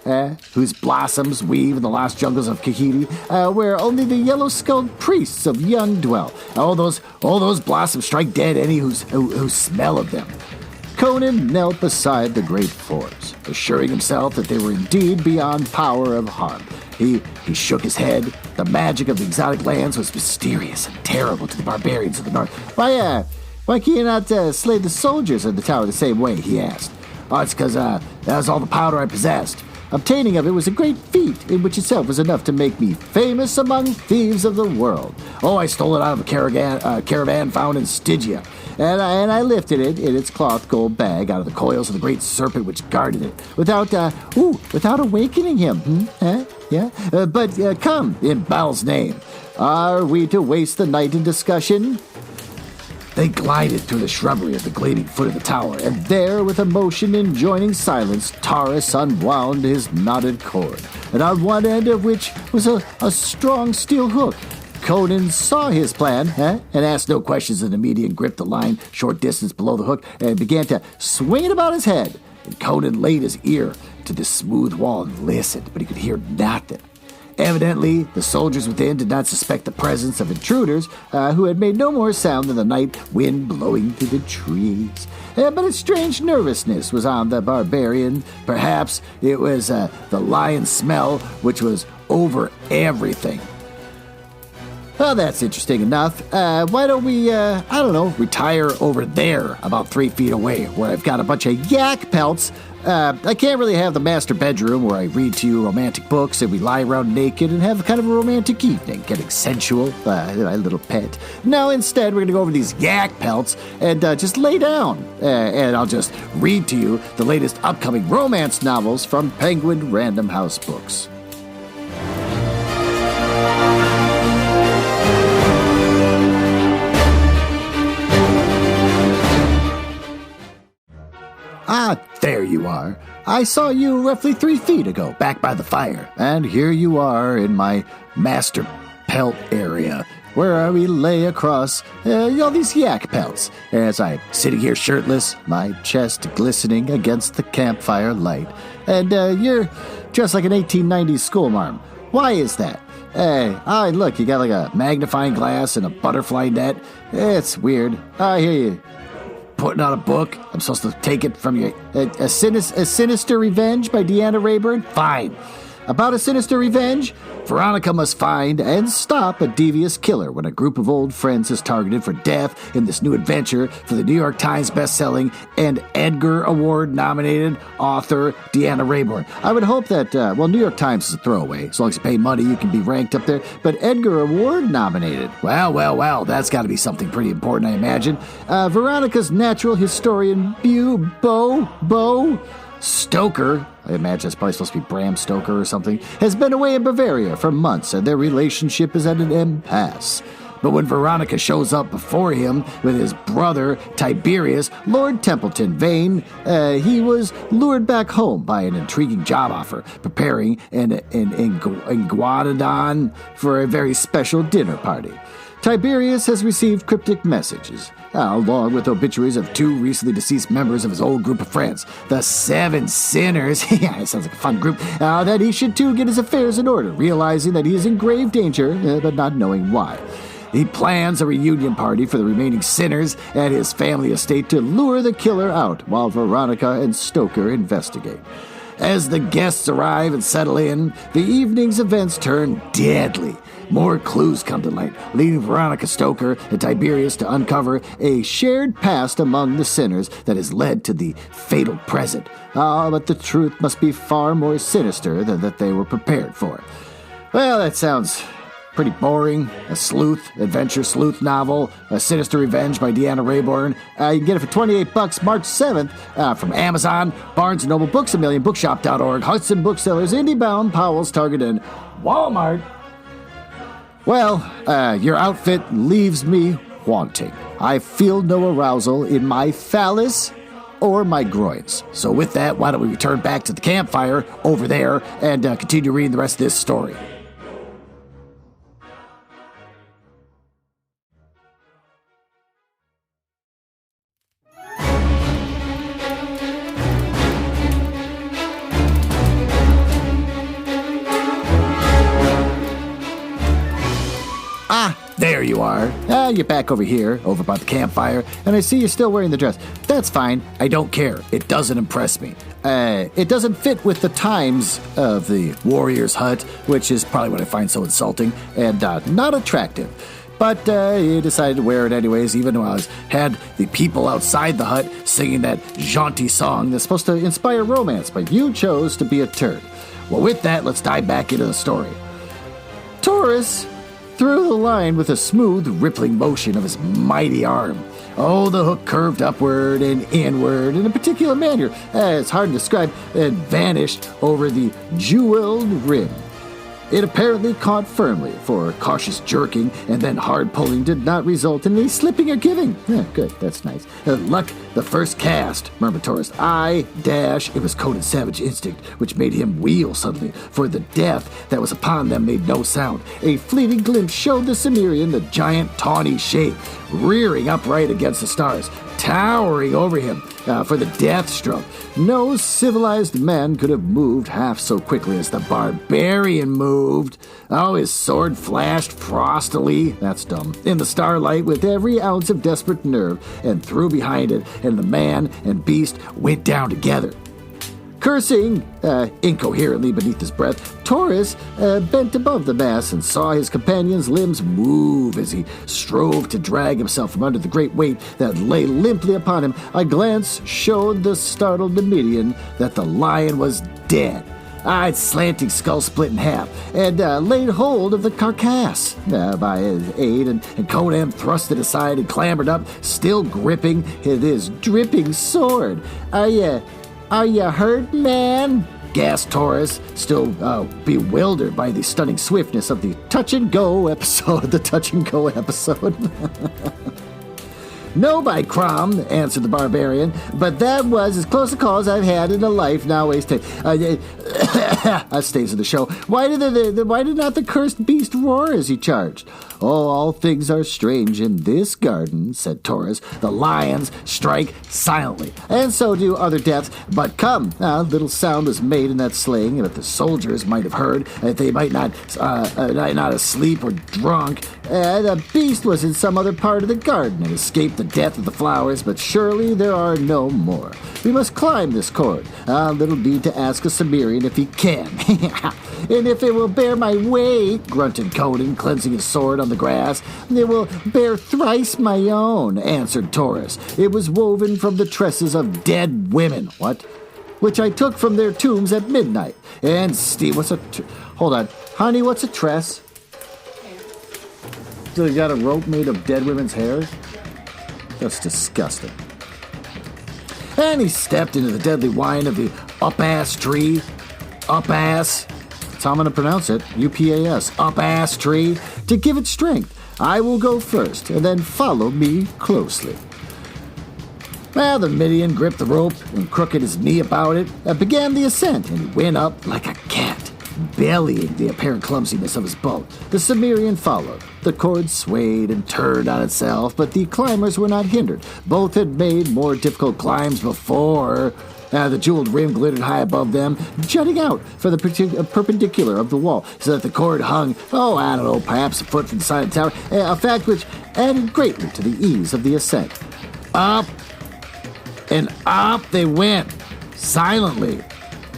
whose blossoms weave in the lost jungles of Kahiti, where only the yellow-skulled priests of Young dwell. All those blossoms strike dead any who smell of them. Conan knelt beside the great forms, assuring himself that they were indeed beyond power of harm. He shook his head. The magic of the exotic lands was mysterious and terrible to the barbarians of the north. Why can you not slay the soldiers of the tower the same way? He asked. It's because that was all the powder I possessed. Obtaining of it was a great feat, in which itself was enough to make me famous among thieves of the world. I stole it out of a caravan found in Stygia, and I lifted it in its cloth gold bag out of the coils of the great serpent which guarded it, without awakening him. But come, in Baal's name, are we to waste the night in discussion? They glided through the shrubbery at the gleaming foot of the tower, and there, with emotion enjoining silence, Taurus unwound his knotted cord, and on one end of which was a strong steel hook. Conan saw his plan, and asked no questions, and immediately gripped the line short distance below the hook and began to swing it about his head. And Conan laid his ear to the smooth wall and listened, but he could hear nothing. Evidently, the soldiers within did not suspect the presence of intruders who had made no more sound than the night wind blowing through the trees. But a strange nervousness was on the barbarian. Perhaps it was the lion smell which was over everything. Well, that's interesting enough. Why don't we, retire over there about 3 feet away, where I've got a bunch of yak pelts. I can't really have the master bedroom where I read to you romantic books and we lie around naked and have kind of a romantic evening, getting sensual, my little pet. No, instead, we're going to go over these yak pelts and just lay down. And I'll just read to you the latest upcoming romance novels from Penguin Random House Books. There you are. I saw you roughly 3 feet ago, back by the fire, and here you are in my master pelt area, where we lay across all these yak pelts, as I'm sitting here shirtless, my chest glistening against the campfire light, and you're dressed like an 1890s schoolmarm. Why is that? Look, you got like a magnifying glass and a butterfly net. It's weird. I hear you putting out a book. I'm supposed to take it from you. A Sinister Revenge by Deanna Rayburn? Fine. About a sinister revenge, Veronica must find and stop a devious killer when a group of old friends is targeted for death in this new adventure for the New York Times bestselling and Edgar Award-nominated author Deanna Rayburn. I would hope that, New York Times is a throwaway. As long as you pay money, you can be ranked up there. But Edgar Award-nominated? Well, that's got to be something pretty important, I imagine. Veronica's natural historian, Bo Stoker, I imagine it's probably supposed to be Bram Stoker or something, has been away in Bavaria for months, and their relationship is at an impasse. But when Veronica shows up before him with his brother, Tiberius, Lord Templeton Vane, he was lured back home by an intriguing job offer, preparing in Guadalajara for a very special dinner party. Tiberius has received cryptic messages along with obituaries of 2 recently deceased members of his old group of friends, the 7 Sinners. Yeah, it sounds like a fun group. That he should too get his affairs in order, realizing that he is in grave danger, but not knowing why. He plans a reunion party for the remaining sinners at his family estate to lure the killer out while Veronica and Stoker investigate. As the guests arrive and settle in, the evening's events turn deadly. More clues come to light, leading Veronica Stoker and Tiberius to uncover a shared past among the sinners that has led to the fatal present. But the truth must be far more sinister than that they were prepared for. Well, that sounds pretty boring. A adventure sleuth novel, A Sinister Revenge by Deanna Rayborn. You can get it for $28 March 7th from Amazon, Barnes & Noble Books, AmelianBookshop.org, Hudson Booksellers, IndieBound, Powell's, Target, and Walmart. Well, your outfit leaves me wanting. I feel no arousal in my phallus or my groins. So with that, why don't we return back to the campfire over there and continue reading the rest of this story. There you are. You're back over here, over by the campfire, and I see you're still wearing the dress. That's fine. I don't care. It doesn't impress me. It doesn't fit with the times of the warrior's hut, which is probably what I find so insulting and not attractive. But you decided to wear it anyways, even though I had the people outside the hut singing that jaunty song that's supposed to inspire romance, but you chose to be a turd. Well, with that, let's dive back into the story. Taurus threw the line with a smooth, rippling motion of his mighty arm. Oh, the hook curved upward and inward in a particular manner, it's hard to describe, and vanished over the jeweled rim. It apparently caught firmly, for cautious jerking and then hard pulling did not result in any slipping or giving. Yeah, good, that's nice. Luck, the first cast, murmured Taurus. It was Conan's savage instinct, which made him wheel suddenly, for the death that was upon them made no sound. A fleeting glimpse showed the Cimmerian the giant tawny shape, rearing upright against the stars, towering over him for the death stroke. No civilized man could have moved half so quickly as the barbarian moved. Oh, his sword flashed frostily, that's dumb, in the starlight with every ounce of desperate nerve, and threw behind it, and the man and beast went down together. Cursing incoherently beneath his breath, Taurus bent above the mass and saw his companion's limbs move as he strove to drag himself from under the great weight that lay limply upon him. A glance showed the startled Numidian that the lion was dead. Its slanting skull split in half and laid hold of the carcass by his aid, and Conan thrust it aside and clambered up, still gripping his dripping sword. Are you hurt, man? Gasped Taurus, still bewildered by the stunning swiftness of the touch-and-go episode. No, by Crom, answered the barbarian, but that was as close a call as I've had in a life now wasted. Stays of the show. Why did not the cursed beast roar as he charged? Oh, all things are strange in this garden, said Taurus. The lions strike silently, and so do other deaths. But come, little sound was made in that slaying that the soldiers might have heard, that they might not asleep or drunk. The beast was in some other part of the garden and escaped the death of the flowers, but surely there are no more. We must climb this cord. Little need to ask a Cimmerian if he can. And if it will bear my weight, grunted Conan, cleansing his sword on the grass. It will bear thrice my own, answered Taurus. It was woven from the tresses of dead women. What? Which I took from their tombs at midnight. And Steve, hold on. Honey, what's a tress? So you got a rope made of dead women's hair? That's disgusting. And he stepped into the deadly wine of the up-ass tree. Up-ass. That's how I'm going to pronounce it. U-P-A-S. Up-ass tree. To give it strength. I will go first, and then follow me closely. Well, the Midian gripped the rope and crooked his knee about it, began the ascent, and went up like a cat. bellying the apparent clumsiness of his boat. The Cimmerian followed. The cord swayed and turned on itself, but the climbers were not hindered. Both had made more difficult climbs before. The jeweled rim glittered high above them, jutting out for the perpendicular of the wall, so that the cord hung, I don't know, perhaps a foot from the side of the tower, a fact which added greatly to the ease of the ascent. Up and up they went, silently.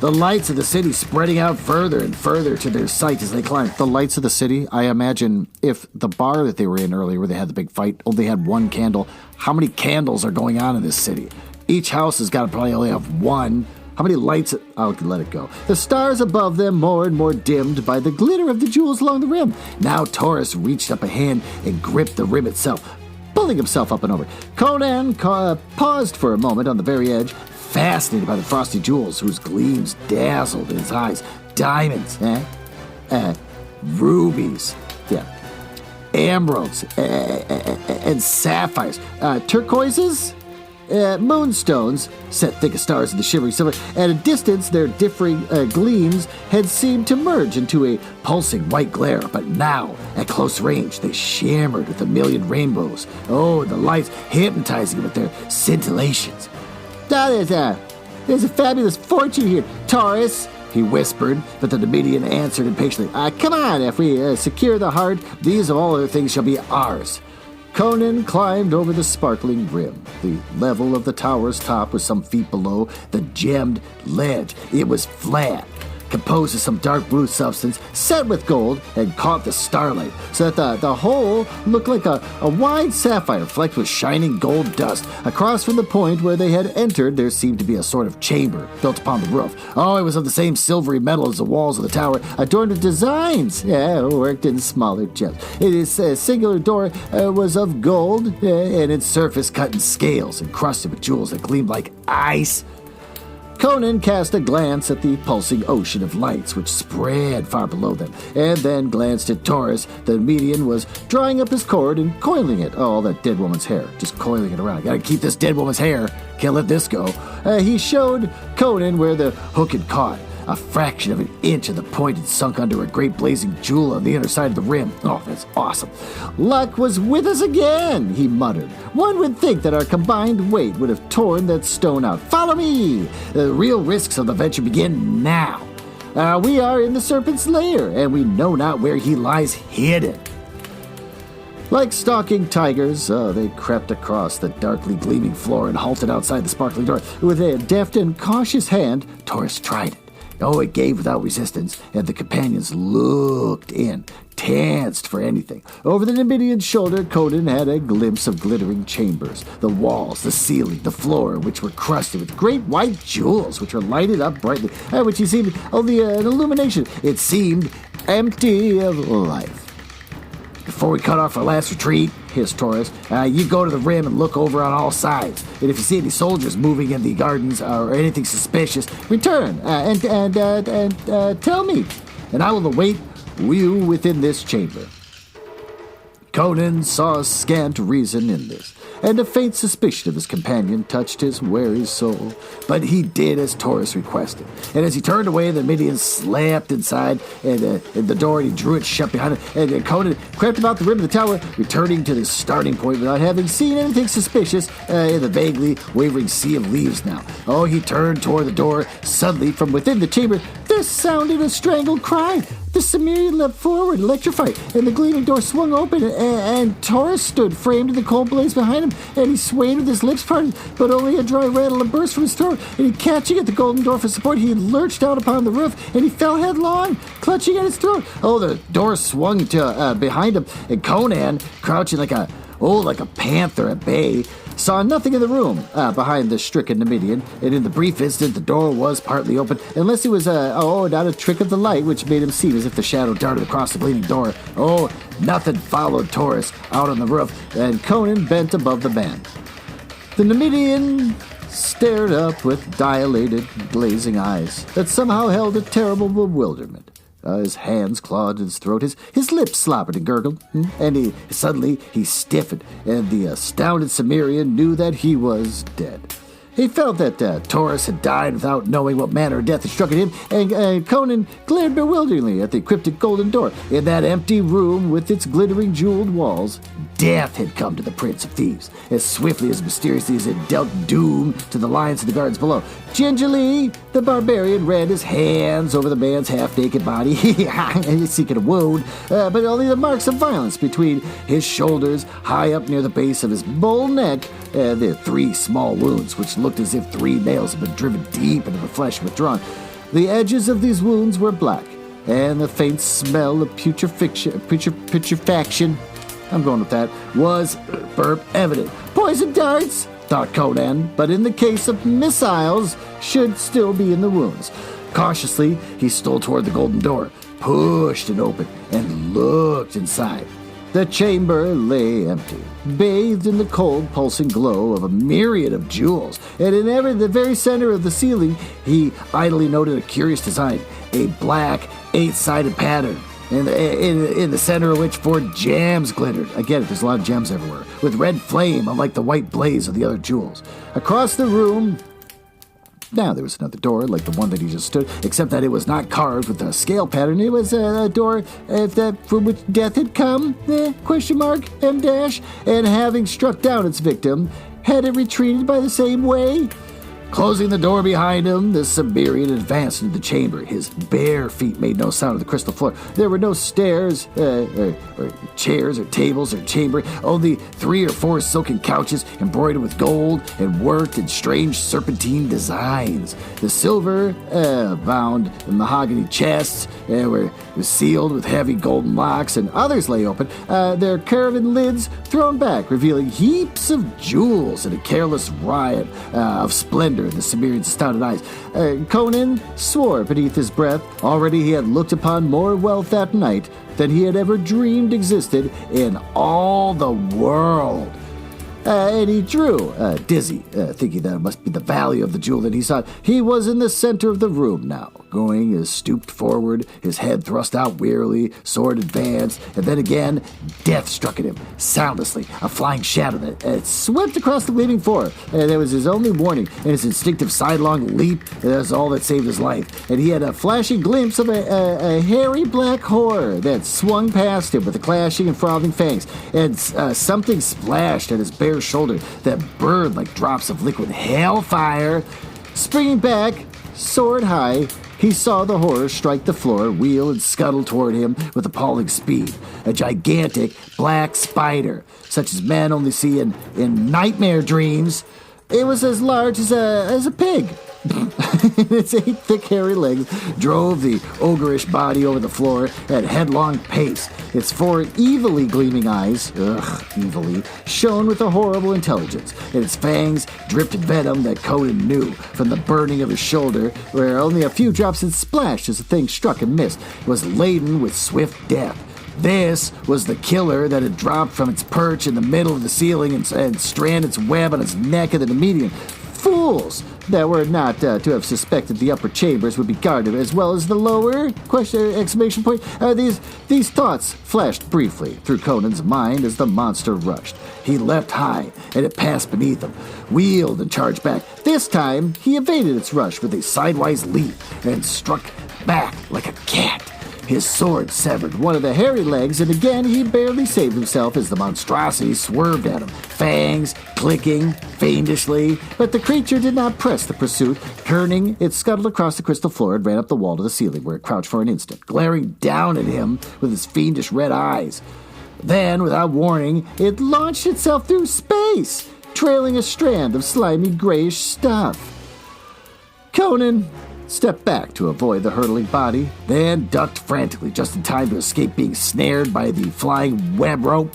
The lights of the city spreading out further and further to their sight as they climbed. The lights of the city, I imagine if the bar that they were in earlier where they had the big fight only had one candle, how many candles are going on in this city? Each house has got to probably only have one. How many lights? I'll let it go. The stars above them more and more dimmed by the glitter of the jewels along the rim. Now Taurus reached up a hand and gripped the rim itself, pulling himself up and over. Conan paused for a moment on the very edge, fascinated by the frosty jewels whose gleams dazzled in his eyes. Diamonds, rubies, emeralds, and sapphires, turquoises, moonstones, set thick as stars in the shivering silver. At a distance, their differing gleams had seemed to merge into a pulsing white glare, but now, at close range, they shimmered with a million rainbows. Oh, the lights hypnotizing with their scintillations. There's a fabulous fortune here, Taurus, he whispered, but the Numidian answered impatiently. Come on, if we secure the heart, these of all other things shall be ours. Conan climbed over the sparkling rim. The level of the tower's top was some feet below the gemmed ledge. It was flat, composed of some dark blue substance set with gold and caught the starlight, so that the whole looked like a wide sapphire flecked with shining gold dust. Across from the point where they had entered, there seemed to be a sort of chamber built upon the roof. Oh, it was of the same silvery metal as the walls of the tower, adorned with designs, worked in smaller gems. Its singular door was of gold, and its surface cut in scales, encrusted with jewels that gleamed like ice. Conan cast a glance at the pulsing ocean of lights which spread far below them, and then glanced at Taurus. The Median was drawing up his cord and coiling it. Oh, that dead woman's hair. Just coiling it around. Gotta keep this dead woman's hair. Can't let this go. He showed Conan where the hook had caught. A fraction of an inch of the point had sunk under a great blazing jewel on the inner side of the rim. Oh, that's awesome. Luck was with us again, he muttered. One would think that our combined weight would have torn that stone out. Follow me! The real risks of the venture begin now. We are in the serpent's lair, and we know not where he lies hidden. Like stalking tigers, they crept across the darkly gleaming floor and halted outside the sparkling door. With a deft and cautious hand, Taurus tried it. Oh, it gave without resistance, and the companions looked in, tensed for anything. Over the Numidian's shoulder, Conan had a glimpse of glittering chambers, the walls, the ceiling, the floor, which were crusted with great white jewels, which were lighted up brightly, which he seemed only an illumination. It seemed empty of life. Before we cut off our last retreat, hissed Taurus, you go to the rim and look over on all sides. And if you see any soldiers moving in the gardens or anything suspicious, return and tell me, and I will await you within this chamber. Conan saw scant reason in this, and a faint suspicion of his companion touched his wary soul. But he did as Taurus requested, and as he turned away, the Median slapped inside and the door, and he drew it shut behind him, and Conan crept about the rim of the tower, returning to the starting point without having seen anything suspicious in the vaguely wavering sea of leaves now. Oh, he turned toward the door. Suddenly, from within the chamber, there sounded a strangled cry. The Cimmerian leapt forward, electrified, and the gleaming door swung open, and Taurus stood framed in the cold blaze behind him, and he swayed with his lips parted, but only a dry rattle and burst from his throat, and he, catching at the golden door for support, he lurched out upon the roof, and he fell headlong, clutching at his throat. Oh, the door swung to behind him, and Conan, crouching like a panther at bay, saw nothing in the room behind the stricken Numidian, and in the brief instant the door was partly open, unless it was not a trick of the light which made him seem as if the shadow darted across the gleaming door. Oh, nothing followed Taurus out on the roof, and Conan bent above the man. The Numidian stared up with dilated, glazing eyes that somehow held a terrible bewilderment. His hands clawed his throat, his lips slobbered and gurgled, and suddenly he stiffened, and the astounded Cimmerian knew that he was dead. He felt that Taurus had died without knowing what manner of death had struck at him, and Conan glared bewilderingly at the cryptic golden door. In that empty room with its glittering jeweled walls, death had come to the Prince of Thieves, as swiftly as mysteriously as it dealt doom to the lions and the guards below. Gingerly, the barbarian ran his hands over the man's half-naked body, seeking a wound, but only the marks of violence between his shoulders, high up near the base of his bull neck, the 3 small wounds, which looked as if 3 nails had been driven deep into the flesh and withdrawn. The edges of these wounds were black, and the faint smell of putrefaction, I'm going with that, was evident. Poison darts, thought Conan, but in the case of missiles, should still be in the wounds. Cautiously, he stole toward the golden door, pushed it open, and looked inside. The chamber lay empty, bathed in the cold, pulsing glow of a myriad of jewels, and in the very center of the ceiling, he idly noted a curious design, a black, 8-sided pattern, in the center of which 4 gems glittered. I get it, there's a lot of gems everywhere, with red flame, unlike the white blaze of the other jewels. Across the room, now there was another door, like the one that he just stood, except that it was not carved with a scale pattern. It was a door from which death had come, M dash, and having struck down its victim, had it retreated by the same way? Closing the door behind him, the Siberian advanced into the chamber. His bare feet made no sound on the crystal floor. There were no stairs, or chairs, or tables, or chamber. Only 3 or 4 silken couches embroidered with gold and worked in strange serpentine designs. The silver-bound mahogany chests were sealed with heavy golden locks, and others lay open, their carven lids thrown back, revealing heaps of jewels in a careless riot of splendor in the Siberian's astounded eyes. Conan swore beneath his breath. Already he had looked upon more wealth that night than he had ever dreamed existed in all the world. And he drew, dizzy, thinking that it must be the value of the jewel that he sought. He was in the center of the room now, going as stooped forward, his head thrust out wearily, sword advanced, and then again, death struck at him, soundlessly, a flying shadow that swept across the gleaming floor. That was his only warning, and his instinctive sidelong leap, that was all that saved his life. And he had a flashing glimpse of a hairy black horror that swung past him with a clashing and frothing fangs, and something splashed at his bare shoulder that burned like drops of liquid hellfire. Springing back, sword high, he saw the horror strike the floor, wheel, and scuttle toward him with appalling speed. A gigantic black spider, such as men only see in nightmare dreams. It was as large as a pig. Its 8 thick hairy legs drove the ogreish body over the floor at headlong pace. Its 4 evilly gleaming eyes, evilly, shone with a horrible intelligence, and its fangs dripped venom that Conan knew from the burning of his shoulder, where only a few drops had splashed as the thing struck and missed. It was laden with swift death. This was the killer that had dropped from its perch in the middle of the ceiling and stranded its web on its neck and the median. Fools that were not to have suspected the upper chambers would be guarded as well as the lower? Exclamation point. These thoughts flashed briefly through Conan's mind as the monster rushed. He leapt high, and it passed beneath him, wheeled and charged back. This time, he evaded its rush with a sidewise leap and struck back like a cat. His sword severed one of the hairy legs, and again he barely saved himself as the monstrosity swerved at him, fangs clicking fiendishly. But the creature did not press the pursuit. Turning, it scuttled across the crystal floor and ran up the wall to the ceiling, where it crouched for an instant, glaring down at him with its fiendish red eyes. Then, without warning, it launched itself through space, trailing a strand of slimy grayish stuff. Conan stepped back to avoid the hurtling body, then ducked frantically just in time to escape being snared by the flying web rope.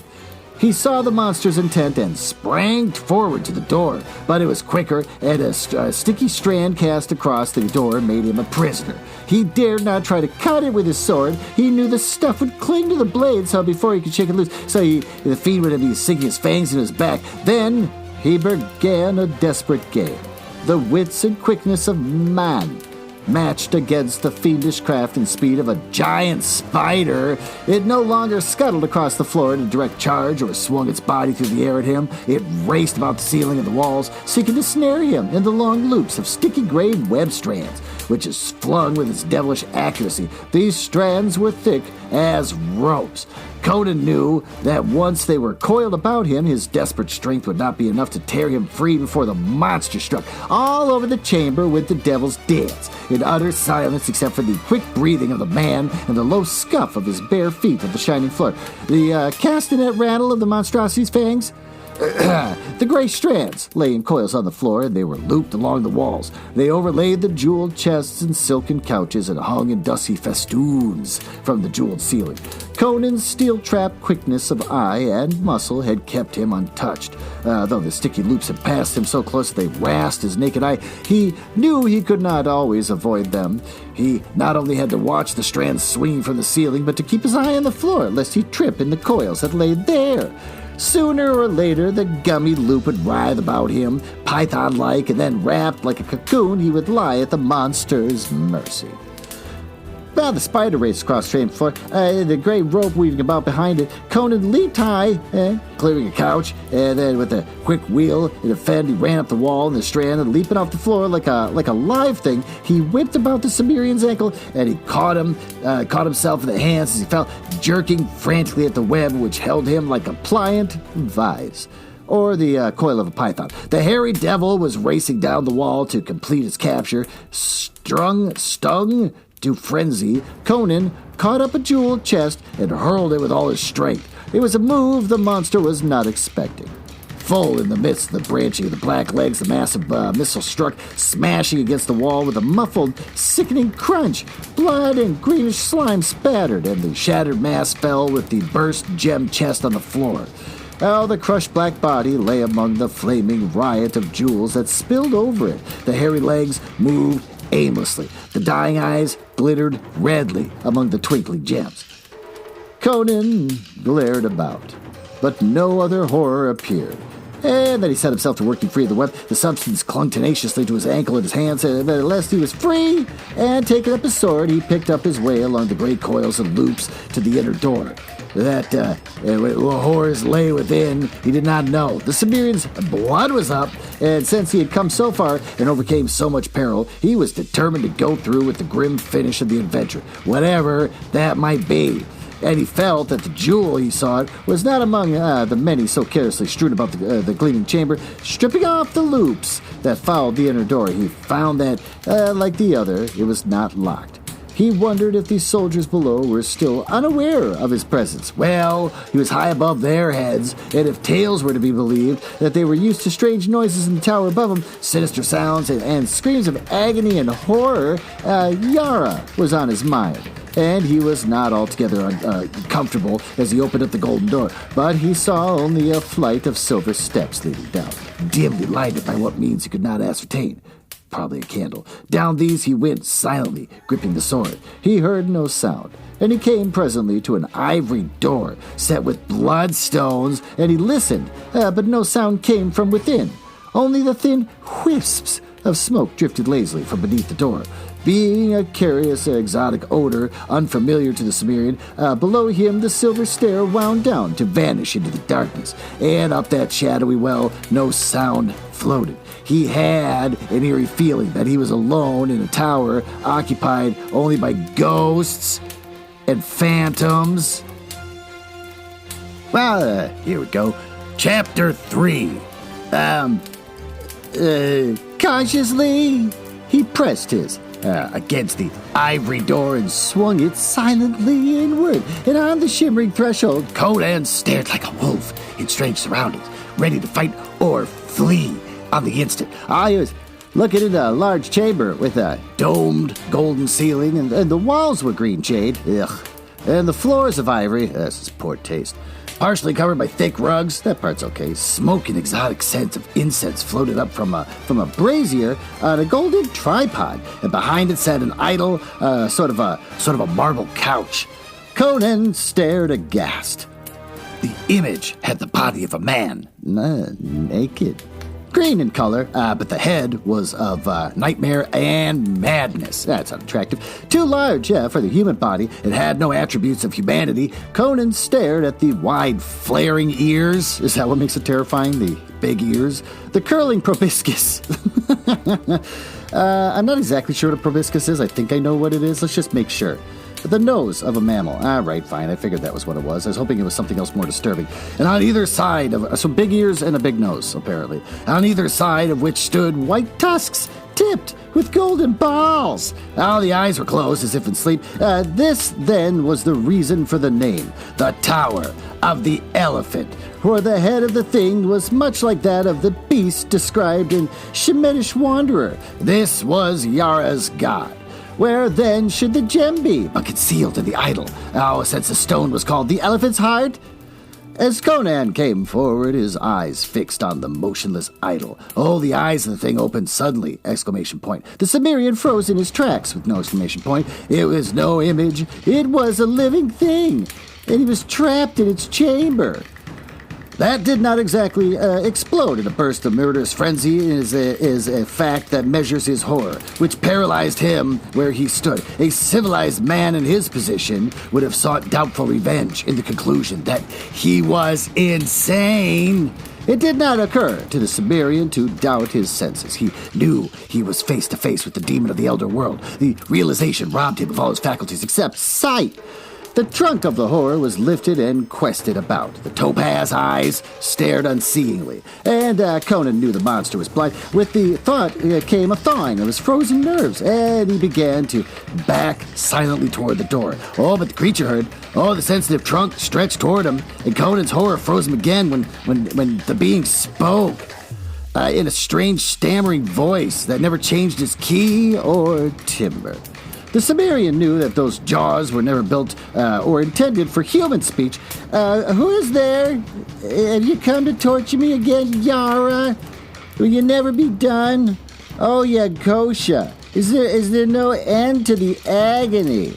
He saw the monster's intent and sprang forward to the door, but it was quicker, and a sticky strand cast across the door made him a prisoner. He dared not try to cut it with his sword. He knew the stuff would cling to the blade, so before he could shake it loose, the fiend would be sinking his fangs in his back. Then he began a desperate game. The wits and quickness of man matched against the fiendish craft and speed of a giant spider. It no longer scuttled across the floor in a direct charge or swung its body through the air at him. It raced about the ceiling and the walls, seeking to snare him in the long loops of sticky gray web strands, which is flung with its devilish accuracy. These strands were thick as ropes. Conan knew that once they were coiled about him, his desperate strength would not be enough to tear him free before the monster struck. All over the chamber went the devil's dance, in utter silence except for the quick breathing of the man and the low scuff of his bare feet on the shining floor. The castanet rattle of the monstrosity's fangs. The gray strands lay in coils on the floor, and they were looped along the walls. They overlaid the jeweled chests and silken couches and hung in dusty festoons from the jeweled ceiling. Conan's steel-trapped quickness of eye and muscle had kept him untouched. Though the sticky loops had passed him so close that they rasped his naked eye, he knew he could not always avoid them. He not only had to watch the strands swinging from the ceiling, but to keep his eye on the floor, lest he trip in the coils that lay there. Sooner or later, the gummy loop would writhe about him, python-like, and then wrapped like a cocoon, he would lie at the monster's mercy. Well, the spider raced across the frame floor, the gray rope weaving about behind it. Conan leaped high, clearing a couch, and then with a quick wheel and a fend, he ran up the wall and the strand, and leaping off the floor like a live thing, he whipped about the Cimmerian's ankle, and he caught himself in the hands as he fell, jerking frantically at the web which held him like a pliant vise, or the coil of a python. The hairy devil was racing down the wall to complete his capture. Stung to frenzy, Conan caught up a jeweled chest and hurled it with all his strength. It was a move the monster was not expecting. Full in the midst of the branching of the black legs, the massive missile struck, smashing against the wall with a muffled, sickening crunch. Blood and greenish slime spattered, and the shattered mass fell with the burst gem chest on the floor. The crushed black body lay among the flaming riot of jewels that spilled over it. The hairy legs moved aimlessly. The dying eyes glittered redly among the twinkling gems. Conan glared about, but no other horror appeared. And then he set himself to working free of the web. The substance clung tenaciously to his ankle and his hands, but at last he was free, and taking up his sword, he picked up his way along the great coils and loops to the inner door. That horrors lay within, he did not know. The Cimmerian's blood was up, and since he had come so far and overcame so much peril, he was determined to go through with the grim finish of the adventure, whatever that might be. And he felt that the jewel he sought was not among the many so carelessly strewn about the gleaming chamber. Stripping off the loops that followed the inner door, he found that, like the other, it was not locked. He wondered if these soldiers below were still unaware of his presence. Well, he was high above their heads, and if tales were to be believed, that they were used to strange noises in the tower above him, sinister sounds and screams of agony and horror, Yara was on his mind. And he was not altogether comfortable as he opened up the golden door, but he saw only a flight of silver steps leading down, dimly lighted by what means he could not ascertain. Probably a candle. Down these he went silently, gripping the sword. He heard no sound, and he came presently to an ivory door set with bloodstones, and he listened, but no sound came from within. Only the thin wisps of smoke drifted lazily from beneath the door. Being a curious, exotic odor, unfamiliar to the Cimmerian, below him the silver stair wound down to vanish into the darkness, and up that shadowy well no sound floated. He had an eerie feeling that he was alone in a tower occupied only by ghosts and phantoms. Well, here we go. Chapter 3. Cautiously, he pressed his against the ivory door and swung it silently inward. And on the shimmering threshold, Conan stared like a wolf in strange surroundings, ready to fight or flee on the instant. I was looking into a large chamber with a domed golden ceiling, and the walls were green jade. Ugh. And the floors of ivory. This is poor taste. Partially covered by thick rugs. That part's okay. Smoke and exotic scents of incense floated up from a brazier on a golden tripod, and behind it sat an idol, sort of a marble couch. Conan stared aghast. The image had the body of a man, naked. green in color, but the head was of nightmare and madness. That's unattractive. Too large for the human body. It had no attributes of humanity. Conan stared at the wide, flaring ears. Is that what makes it terrifying? The big ears? The curling proboscis. I'm not exactly sure what a proboscis is. I think I know what it is. Let's just make sure. The nose of a mammal. All right, fine. I figured that was what it was. I was hoping it was something else more disturbing. And on either side of... So big ears and a big nose, apparently. On either side of which stood white tusks, tipped with golden balls. All the eyes were closed as if in sleep. This, then, was the reason for the name. The Tower of the Elephant. For the head of the thing was much like that of the beast described in Shemitish Wanderer. This was Yara's god. Where then should the gem be, but concealed in the idol? Oh, since the stone was called the elephant's heart? As Conan came forward, his eyes fixed on the motionless idol. Oh, the eyes of the thing opened suddenly! Exclamation point. The Cimmerian froze in his tracks with no exclamation point. It was no image. It was a living thing. And he was trapped in its chamber. That did not exactly explode in a burst of murderous frenzy is a fact that measures his horror, which paralyzed him where he stood. A civilized man in his position would have sought doubtful revenge in the conclusion that he was insane. It did not occur to the Cimmerian to doubt his senses. He knew he was face to face with the demon of the Elder World. The realization robbed him of all his faculties except sight. The trunk of the horror was lifted and quested about. The topaz eyes stared unseeingly, and Conan knew the monster was blind. With the thought came a thawing of his frozen nerves, and he began to back silently toward the door. Oh, but the creature heard. Oh, the sensitive trunk stretched toward him, and Conan's horror froze him again when the being spoke. In a strange stammering voice that never changed its key or timbre. The Cimmerian knew that those jaws were never built or intended for human speech. Who is there? Have you come to torture me again, Yara? Will you never be done? Oh, yeah, Kosha. Is there no end to the agony?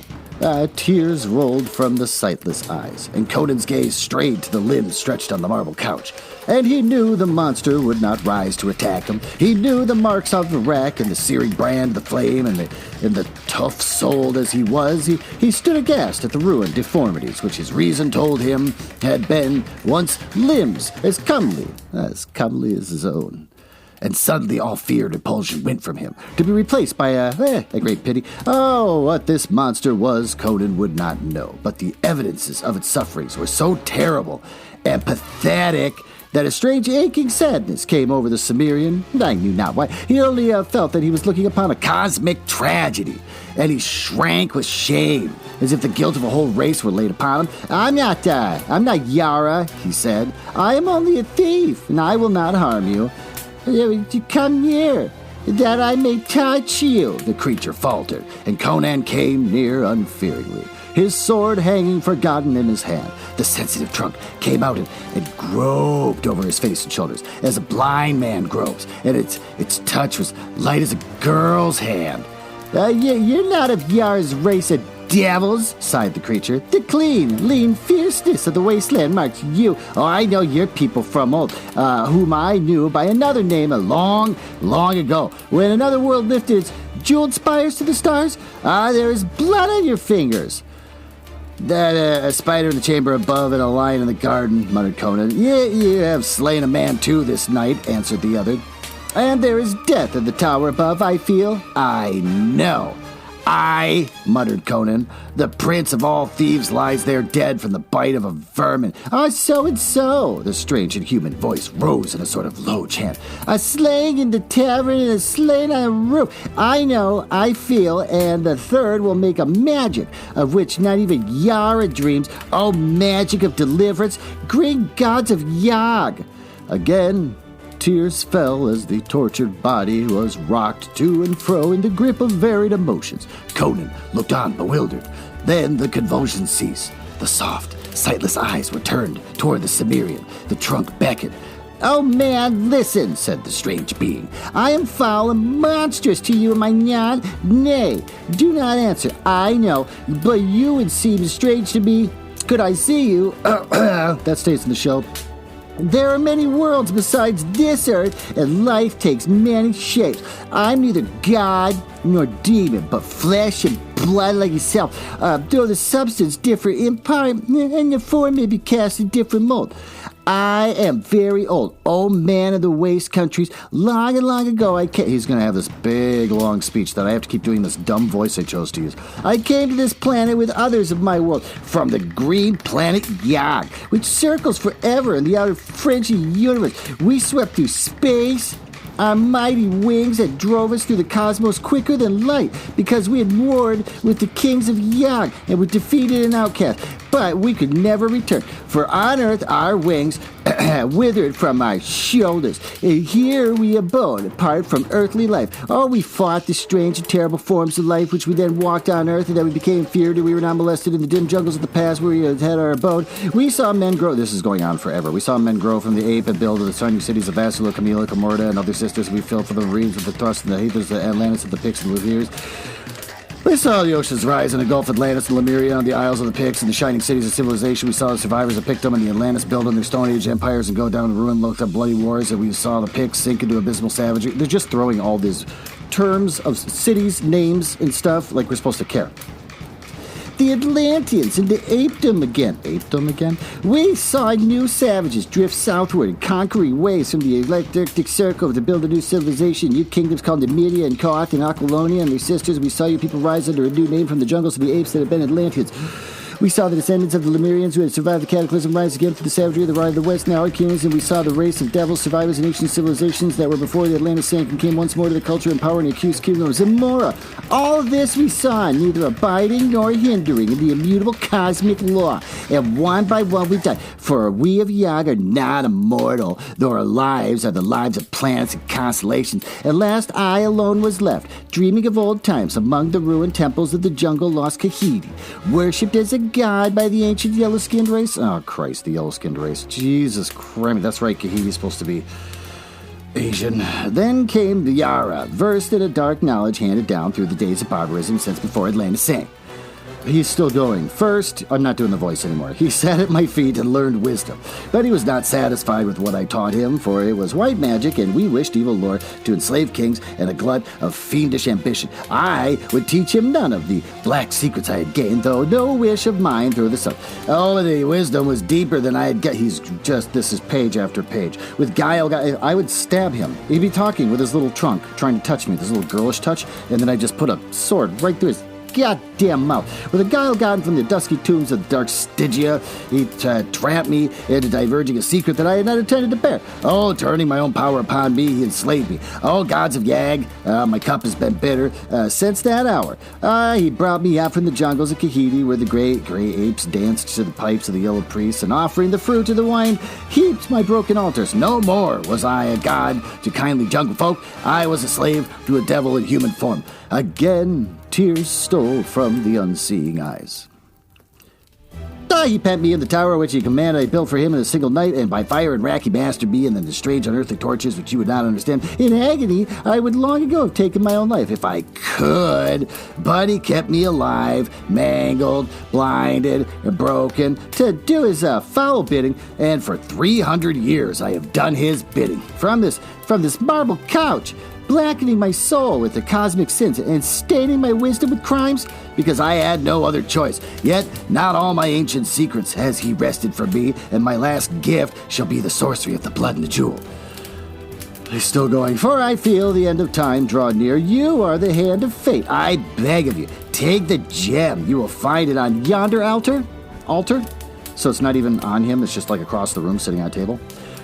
Tears rolled from the sightless eyes, and Conan's gaze strayed to the limbs stretched on the marble couch. And he knew the monster would not rise to attack him. He knew the marks of the rack and the searing brand, the flame, and the tough-souled as he was, he stood aghast at the ruined deformities which his reason told him had been once limbs as comely as his own. And suddenly all fear and repulsion went from him, to be replaced by a great pity. Oh, what this monster was, Conan would not know. But the evidences of its sufferings were so terrible and pathetic that a strange aching sadness came over the Cimmerian, and I knew not why. He only felt that he was looking upon a cosmic tragedy, and he shrank with shame, as if the guilt of a whole race were laid upon him. I'm not Yara, he said. I am only a thief, and I will not harm you. Come near, that I may touch you, the creature faltered, and Conan came near unfearingly, his sword hanging forgotten in his hand. The sensitive trunk came out and groped over his face and shoulders, as a blind man gropes, and its touch was light as a girl's hand. You're not of Yar's race of devils, sighed the creature. The clean, lean fierceness of the wasteland marks you. Oh, I know your people from old, whom I knew by another name a long, long ago, when another world lifted its jeweled spires to the stars. There is blood on your fingers. That a spider in the chamber above and a lion in the garden, muttered Conan. You have slain a man too this night, answered the other. And there is death in the tower above, I feel. I know. I, muttered Conan, the prince of all thieves lies there dead from the bite of a vermin. So and so, the strange and human voice rose in a sort of low chant. A slaying in the tavern and a slaying on a roof. I know, I feel, and the third will make a magic, of which not even Yara dreams. Oh, magic of deliverance, great gods of Yag. Again, tears fell as the tortured body was rocked to and fro in the grip of varied emotions. Conan looked on bewildered. Then the convulsions ceased. The soft, sightless eyes were turned toward the Cimmerian. The trunk beckoned. Oh, man, listen, said the strange being. I am foul and monstrous to you, am I not? Nay, do not answer. I know, but you would seem strange to me. Could I see you? That stays in the show. There are many worlds besides this earth, and life takes many shapes. I'm neither god nor demon, but flesh and blood like yourself. Though the substance differ in part, and the form may be cast in different mold. I am very old man of the waste countries. Long and long ago, He's going to have this big, long speech that I have to keep doing this dumb voice I chose to use. I came to this planet with others of my world, from the green planet Yag, which circles forever in the outer fringe of the universe. We swept through space. Our mighty wings that drove us through the cosmos quicker than light, because we had warred with the kings of Yag and were defeated and outcast. But we could never return, for on earth our wings withered from our shoulders, and here we abode, apart from earthly life. Oh, we fought the strange and terrible forms of life, which we then walked on earth, and then we became feared, and we were not molested in the dim jungles of the past where we had our abode. We saw men grow. This is going on forever. We saw men grow from the ape and build the surrounding cities of Vassula, Camila, Camorta, and other sisters. We filled for the marines of the thrust and the Hathors, the Atlantis, of the Picts and Luthers. We saw the oceans rise in the Gulf of Atlantis and Lemuria on the Isles of the Picts and the shining cities of civilization. We saw the survivors of Pictum and the Atlantis build on their Stone Age empires and go down in ruin, looked at bloody wars, and we saw the Picts sink into abysmal savagery. They're just throwing all these terms of cities, names, and stuff like we're supposed to care. The Atlanteans into apedom again. We saw new savages drift southward and conquering ways from the Eclectic Circle to build a new civilization. New kingdoms called Numidia and Koth and Aquilonia and their sisters. We saw you people rise under a new name from the jungles of the apes that had been Atlanteans. We saw the descendants of the Lemurians who had survived the cataclysm rise again through the savagery of the Ride of the West, now Archaeans, and we saw the race of devils, survivors in ancient civilizations that were before the Atlantis sank and came once more to the culture and power and accused kingdom of Zamora. All of this we saw, neither abiding nor hindering in the immutable cosmic law, and one by one we died. For we of Yag are not immortal, though our lives are the lives of planets and constellations. At last I alone was left, dreaming of old times among the ruined temples of the jungle lost Kahiti, worshipped as a god by the ancient yellow-skinned race. Oh, Christ, the yellow-skinned race. Jesus Christ, that's right, Kahiti's supposed to be Asian. Then came the Yara, versed in a dark knowledge handed down through the days of barbarism since before Atlantis sank. He's still going. First, I'm not doing the voice anymore. He sat at my feet and learned wisdom. But he was not satisfied with what I taught him, for it was white magic, and we wished evil lore to enslave kings and a glut of fiendish ambition. I would teach him none of the black secrets I had gained, though no wish of mine through the sun. Oh, the wisdom was deeper than I had got. This is page after page. With guile, I would stab him. He'd be talking with his little trunk, trying to touch me, this little girlish touch, and then I just put a sword right through his goddamn mouth. With a guile gotten from the dusky tombs of the dark Stygia, he trapped me into diverging a secret that I had not intended to bear. Oh, turning my own power upon me, he enslaved me. Oh, gods of Yag, my cup has been bitter since that hour. He brought me out from the jungles of Kahiti, where the great gray apes danced to the pipes of the yellow priests, and offering the fruit of the wine, heaped my broken altars. No more was I a god to kindly jungle folk. I was a slave to a devil in human form. Again, tears stole from the unseeing eyes. He pent me in the tower which he commanded I built for him in a single night, and by fire and rack he mastered me, and then the strange unearthly tortures which you would not understand. In agony, I would long ago have taken my own life if I could, but he kept me alive, mangled, blinded, and broken, to do his foul bidding, and for 300 years I have done his bidding. From this marble couch, blackening my soul with the cosmic sins and staining my wisdom with crimes, because I had no other choice. Yet not all my ancient secrets has he wrested from me, and my last gift shall be the sorcery of the blood and the jewel. He's still going. For I feel the end of time draw near. You are the hand of fate. I beg of you, take the gem. You will find it on yonder altar. So it's not even on him, it's just like across the room sitting on a table.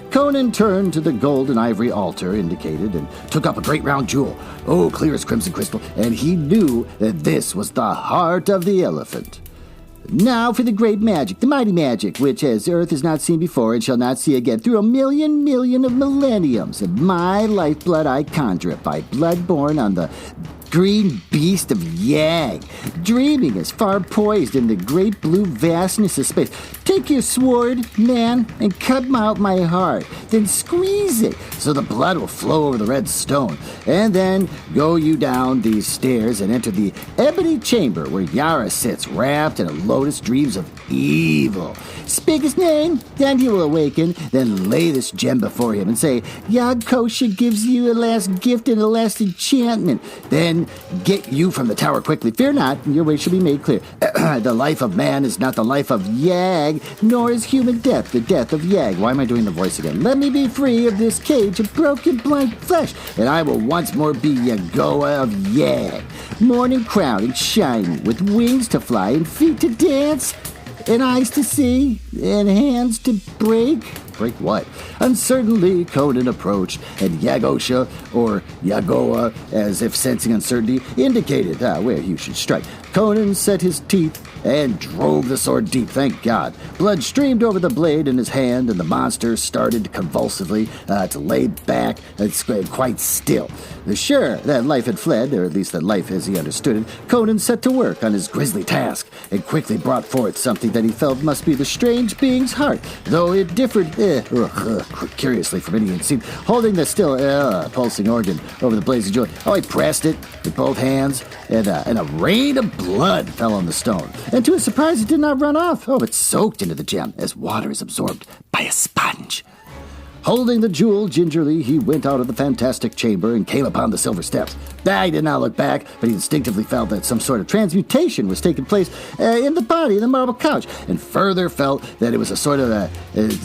Conan turned to the gold and ivory altar indicated and took up a great round jewel, clear as crimson crystal, and he knew that this was the heart of the elephant. Now for the great magic, the mighty magic, which as earth has not seen before and shall not see again through a million of millenniums. And my lifeblood I conjure it by blood born on the green beast of Yag, dreaming as far poised in the great blue vastness of space. Take your sword, man, and cut out my heart. Then squeeze it so the blood will flow over the red stone. And then go you down these stairs and enter the ebony chamber where Yara sits, wrapped in a lotus dreams of evil. Speak his name, then he will awaken. Then lay this gem before him and say, Yagkosha gives you a last gift and a last enchantment. Then get you from the tower quickly. Fear not, your way shall be made clear. The life of man is not the life of Yag, nor is human death the death of Yag. Why am I doing the voice again? Let me be free of this cage of broken blind flesh, and I will once more be Yagoa of Yag, morning crowned and shining, with wings to fly and feet to dance, and eyes to see, and hands to break. Break what? Uncertainly, Conan approached, and Yagosha, or Yagoa, as if sensing uncertainty, indicated where he should strike. Conan set his teeth and drove the sword deep, thank God. Blood streamed over the blade in his hand, and the monster started convulsively to lay back and quite still. Sure that life had fled, or at least that life as he understood it, Conan set to work on his grisly task, and quickly brought forth something that he felt must be the strange being's heart, though it differed curiously from any he had seen. Holding the still pulsing organ over the blazing jewel, he pressed it with both hands, and a rain of blood fell on the stone. And to his surprise, it did not run off. It soaked into the gem as water is absorbed by a sponge. Holding the jewel gingerly, he went out of the fantastic chamber and came upon the silver steps. He did not look back, but he instinctively felt that some sort of transmutation was taking place in the body of the marble couch, and further felt that it was a sort of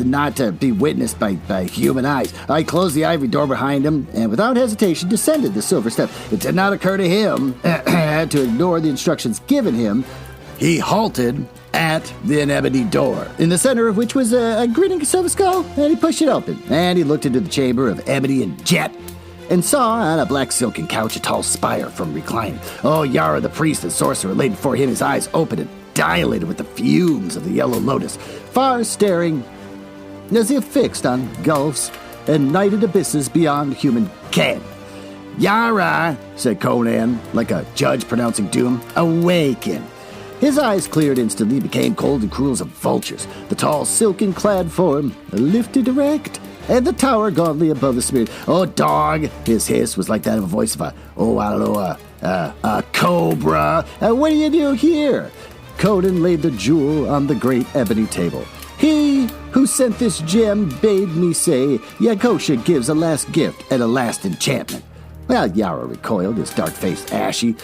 not to be witnessed by human eyes. He closed the ivory door behind him, and without hesitation descended the silver steps. It did not occur to him to ignore the instructions given him. He halted at the ebony door, in the center of which was a grinning silver skull, and he pushed it open, and he looked into the chamber of ebony and jet, and saw on a black silken couch a tall spire from reclining. Yara, the priest and sorcerer, laid before him, his eyes open and dilated with the fumes of the yellow lotus, far staring as if fixed on gulfs and nighted abysses beyond human ken. Yara, said Conan, like a judge pronouncing doom, awaken. His eyes cleared instantly, became cold and cruel as a vulture's. The tall, silken-clad form lifted erect, and the tower gauntly above the smeared. Dog! His hiss was like that of a voice of a cobra. What do you do here? Conan laid the jewel on the great ebony table. He who sent this gem bade me say, Yakosha gives a last gift and a last enchantment. Yara recoiled, his dark face ashy.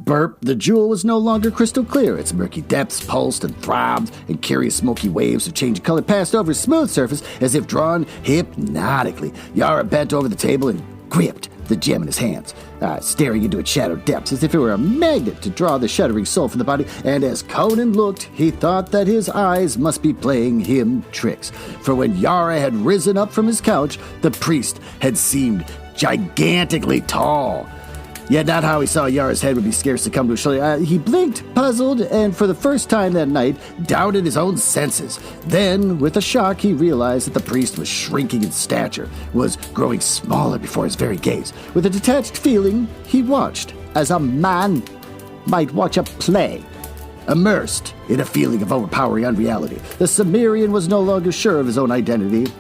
Burp, the jewel was no longer crystal clear. Its murky depths pulsed and throbbed, and curious smoky waves of changing color passed over its smooth surface as if drawn hypnotically. Yara bent over the table and gripped the gem in his hands, staring into its shadowed depths as if it were a magnet to draw the shuddering soul from the body. And as Conan looked, he thought that his eyes must be playing him tricks. For when Yara had risen up from his couch, the priest had seemed gigantically tall. Yet not how he saw Yara's head would be scarce to come to a shoulder. He blinked, puzzled, and for the first time that night, doubted his own senses. Then, with a shock, he realized that the priest was shrinking in stature, was growing smaller before his very gaze. With a detached feeling, he watched, as a man might watch a play. Immersed in a feeling of overpowering unreality, the Cimmerian was no longer sure of his own identity.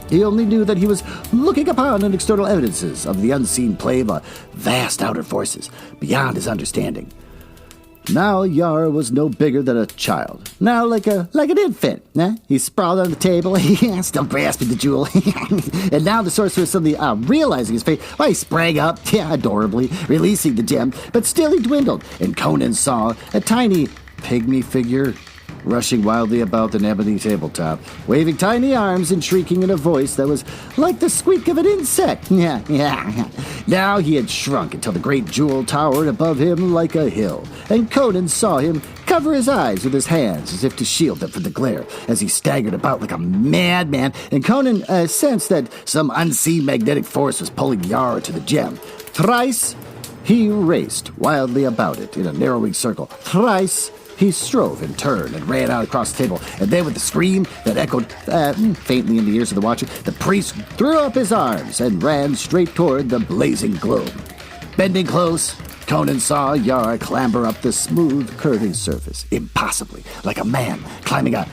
He only knew that he was looking upon an external evidences of the unseen play of vast outer forces beyond his understanding. Now Yara was no bigger than a child. Now like an infant. He sprawled on the table, still grasping the jewel. And now the sorcerer suddenly realizing his fate, he sprang up, adorably, releasing the gem. But still he dwindled, and Conan saw a tiny pygmy figure rushing wildly about the ebony tabletop, waving tiny arms and shrieking in a voice that was like the squeak of an insect. Now he had shrunk until the great jewel towered above him like a hill, and Conan saw him cover his eyes with his hands as if to shield them from the glare as he staggered about like a madman, and Conan sensed that some unseen magnetic force was pulling Yara to the gem. Thrice he raced wildly about it in a narrowing circle. Thrice he strove and turned and ran out across the table, and then with a scream that echoed faintly in the ears of the watcher, the priest threw up his arms and ran straight toward the blazing globe. Bending close, Conan saw Yara clamber up the smooth, curving surface, impossibly, like a man climbing a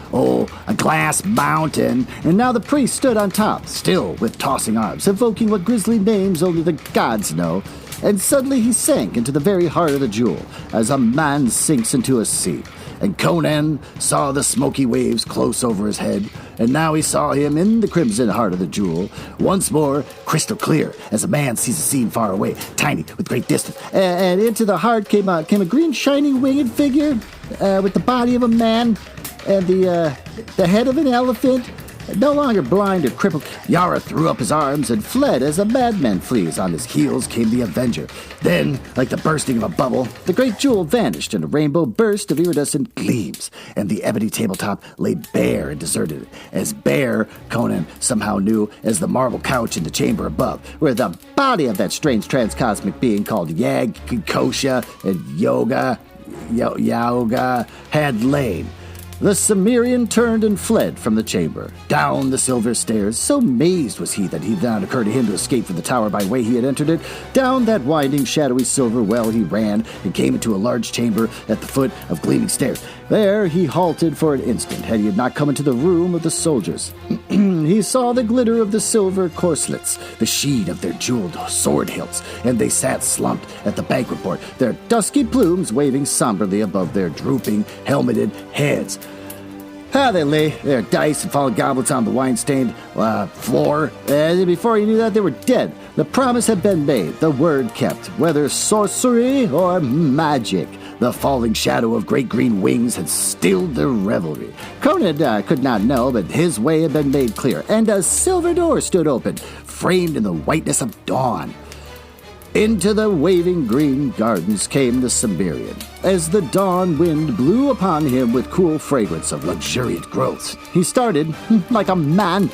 glass mountain. And now the priest stood on top, still with tossing arms, evoking what grisly names only the gods know. And suddenly he sank into the very heart of the jewel, as a man sinks into a sea. And Conan saw the smoky waves close over his head, and now he saw him in the crimson heart of the jewel, once more crystal clear, as a man sees a scene far away, tiny, with great distance. And into the heart came a green, shining, winged figure, with the body of a man, and the head of an elephant. No longer blind or crippled, Yara threw up his arms and fled as a madman flees. On his heels came the Avenger. Then, like the bursting of a bubble, the great jewel vanished in a rainbow burst of iridescent gleams, and the ebony tabletop lay bare and deserted, as bare, Conan somehow knew, as the marble couch in the chamber above, where the body of that strange transcosmic being called Yag, Kosha, and Yoga had lain. The Cimmerian turned and fled from the chamber, down the silver stairs. So mazed was he that it did not occur to him to escape from the tower by way he had entered it. Down that winding, shadowy silver well he ran, and came into a large chamber at the foot of gleaming stairs. There he halted for an instant, had he not come into the room of the soldiers. He saw the glitter of the silver corselets, the sheen of their jeweled sword hilts, and they sat slumped at the banquet board, their dusky plumes waving somberly above their drooping, helmeted heads. They lay their dice and fallen goblets on the wine-stained floor, and before you knew that, they were dead. The promise had been made, the word kept, whether sorcery or magic. The falling shadow of great green wings had stilled their revelry. Conan could not know, but his way had been made clear, and a silver door stood open, framed in the whiteness of dawn. Into the waving green gardens came the Cimmerian, as the dawn wind blew upon him with cool fragrance of luxuriant growths. He started, like a man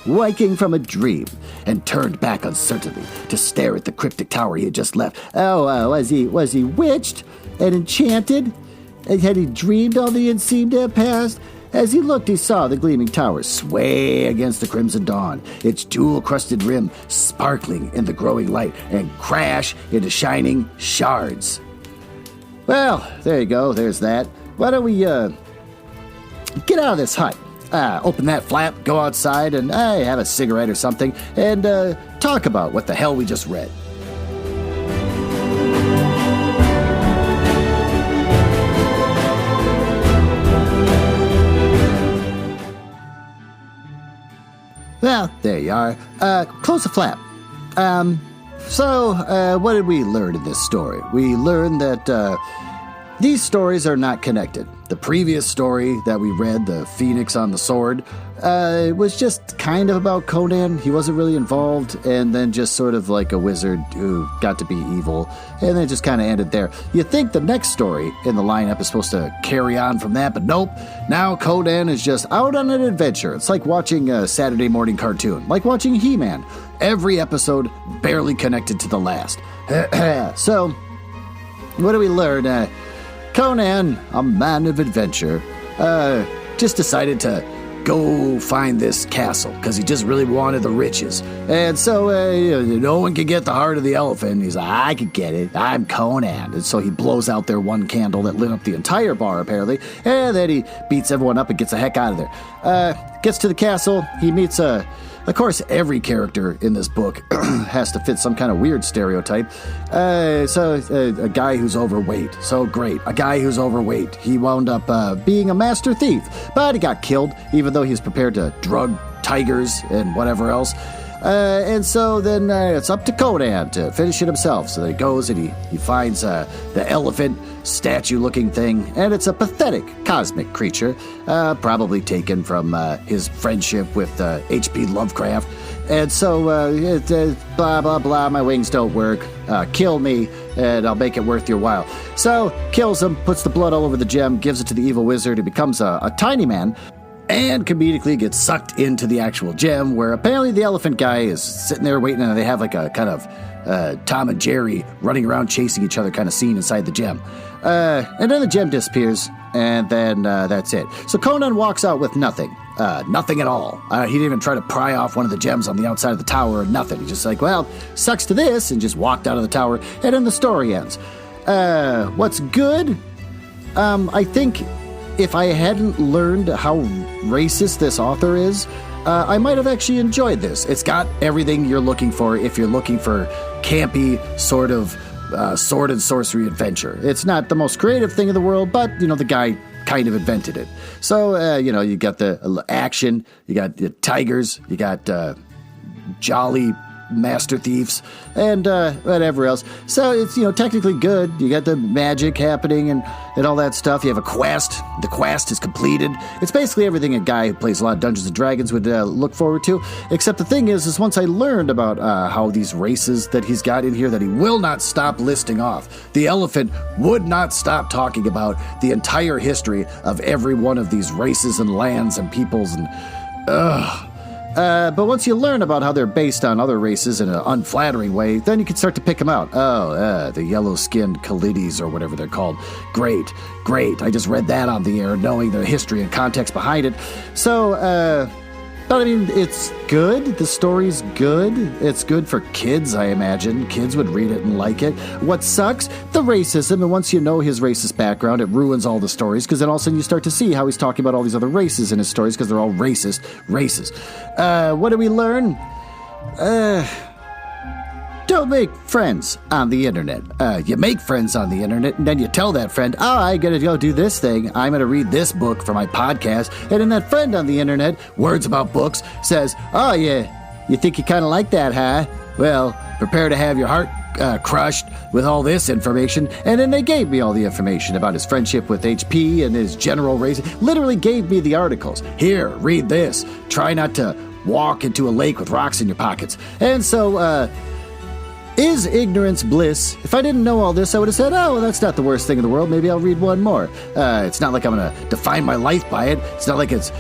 waking from a dream, and turned back uncertainly to stare at the cryptic tower he had just left. Was he witched and enchanted? And had he dreamed all the end seemed to have passed? As he looked, he saw the gleaming tower sway against the crimson dawn, its jewel-crusted rim sparkling in the growing light, and crash into shining shards. Well, there you go, there's that. Why don't we, get out of this hut, open that flap, go outside, and have a cigarette or something, and talk about what the hell we just read. Well, there you are. Close the flap. So, what did we learn in this story? We learned that these stories are not connected. The previous story that we read, the Phoenix on the Sword, was just kind of about Conan. He wasn't really involved, and then just sort of like a wizard who got to be evil, and then it just kind of ended there. You think the next story in the lineup is supposed to carry on from that, but nope. Now Conan is just out on an adventure. It's like watching a Saturday morning cartoon, like watching He-Man. Every episode barely connected to the last. So, what do we learn? Conan, a man of adventure, just decided to go find this castle because he just really wanted the riches. And so no one could get the heart of the elephant. He's like, I could get it. I'm Conan. And so he blows out their one candle that lit up the entire bar, apparently. And then he beats everyone up and gets the heck out of there. Gets to the castle. He meets of course, every character in this book has to fit some kind of weird stereotype. A guy who's overweight. So great. A guy who's overweight. He wound up being a master thief, but he got killed, even though he was prepared to drug tigers and whatever else. And so then it's up to Conan to finish it himself. So he goes and he finds the elephant statue-looking thing, and it's a pathetic cosmic creature, probably taken from his friendship with H.P. Lovecraft. And so, blah, blah, blah, my wings don't work. Kill me, and I'll make it worth your while. So, kills him, puts the blood all over the gem, gives it to the evil wizard, who becomes a tiny man, and comedically gets sucked into the actual gem, where apparently the elephant guy is sitting there waiting, and they have like a kind of Tom and Jerry running around chasing each other kind of scene inside the gem. And then the gem disappears, and then that's it. So Conan walks out with nothing. Nothing at all. He didn't even try to pry off one of the gems on the outside of the tower or nothing. He's just like, well, sucks to this, and just walked out of the tower, and then the story ends. What's good? I think if I hadn't learned how racist this author is, I might have actually enjoyed this. It's got everything you're looking for if you're looking for campy sort of sword and sorcery adventure. It's not the most creative thing in the world, but, the guy kind of invented it. So, you got the action, you got the tigers, you got jolly master thieves, and whatever else. So it's, technically good. You got the magic happening and all that stuff. You have a quest. The quest is completed. It's basically everything a guy who plays a lot of Dungeons and Dragons would look forward to. Except the thing is once I learned about how these races that he's got in here that he will not stop listing off. The elephant would not stop talking about the entire history of every one of these races and lands and peoples and but once you learn about how they're based on other races in an unflattering way, then you can start to pick them out. The yellow-skinned Kalides or whatever they're called. Great. I just read that on the air, knowing the history and context behind it. So, but I mean, it's good. The story's good. It's good for kids, I imagine. Kids would read it and like it. What sucks? The racism. And once you know his racist background, it ruins all the stories, because then all of a sudden you start to see how he's talking about all these other races in his stories, because they're all racist races. What do we learn? Don't make friends on the internet. You make friends on the internet, and then you tell that friend, I gotta go do this thing. I'm gonna read this book for my podcast. And then that friend on the internet, words about books, says, you think you kind of like that, huh? Well, prepare to have your heart crushed with all this information. And then they gave me all the information about his friendship with HP and his general race. Literally gave me the articles. Here, read this. Try not to walk into a lake with rocks in your pockets. And so, is ignorance bliss? If I didn't know all this, I would have said, well, that's not the worst thing in the world. Maybe I'll read one more. It's not like I'm going to define my life by it. It's not like it's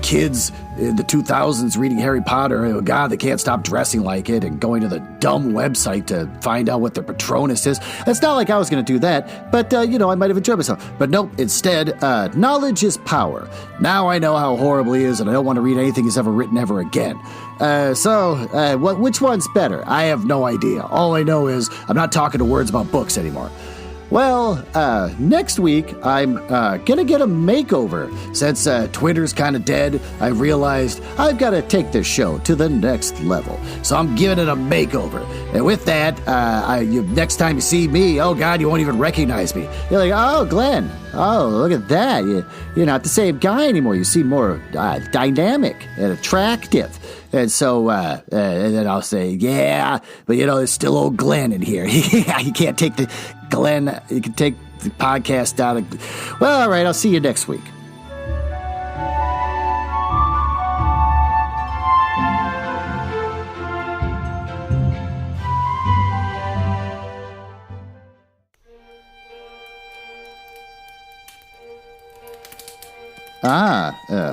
kids in the 2000s reading Harry Potter. Oh, God, they can't stop dressing like it and going to the dumb website to find out what their Patronus is. It's not like I was going to do that, but, I might have enjoyed myself. But nope, instead, knowledge is power. Now I know how horrible he is, and I don't want to read anything he's ever written ever again. Which one's better? I have no idea. All I know is I'm not talking to words about books anymore. Well, next week, I'm gonna get a makeover. Since Twitter's kind of dead, I realized I've got to take this show to the next level. So I'm giving it a makeover. And with that, next time you see me, oh God, you won't even recognize me. You're like, oh, Glenn. Oh, look at that. You're not the same guy anymore. You seem more dynamic and attractive. And so, and then I'll say, yeah, but there's still old Glen in here. You can't take the Glen, you can take the podcast down. Well, all right, I'll see you next week.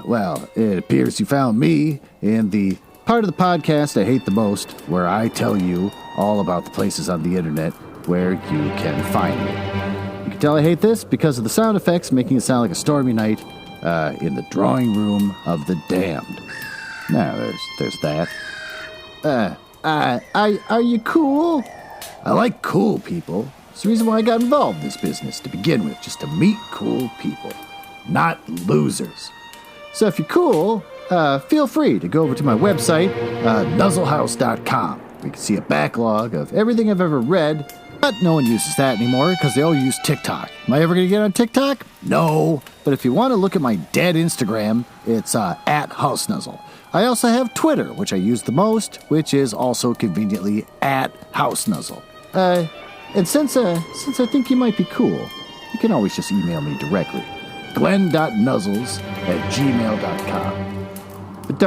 Well, it appears you found me in the part of the podcast I hate the most, where I tell you all about the places on the internet where you can find me. You can tell I hate this because of the sound effects making it sound like a stormy night in the drawing room of the damned. Now, there's that. Are you cool? I like cool people. It's the reason why I got involved in this business to begin with, just to meet cool people, not losers. So if you're cool, feel free to go over to my website, nuzzlehouse.com. You can see a backlog of everything I've ever read, but no one uses that anymore because they all use TikTok. Am I ever going to get on TikTok? No. But if you want to look at my dead Instagram, it's at HouseNuzzle. I also have Twitter, which I use the most, which is also conveniently at HouseNuzzle. And since I think you might be cool, you can always just email me directly. glen.nuzzles@gmail.com. But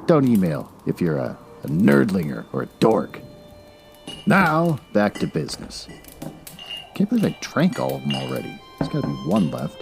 don't email if you're a nerdlinger or a dork. Now, back to business. Can't believe I drank all of them already. There's got to be one left.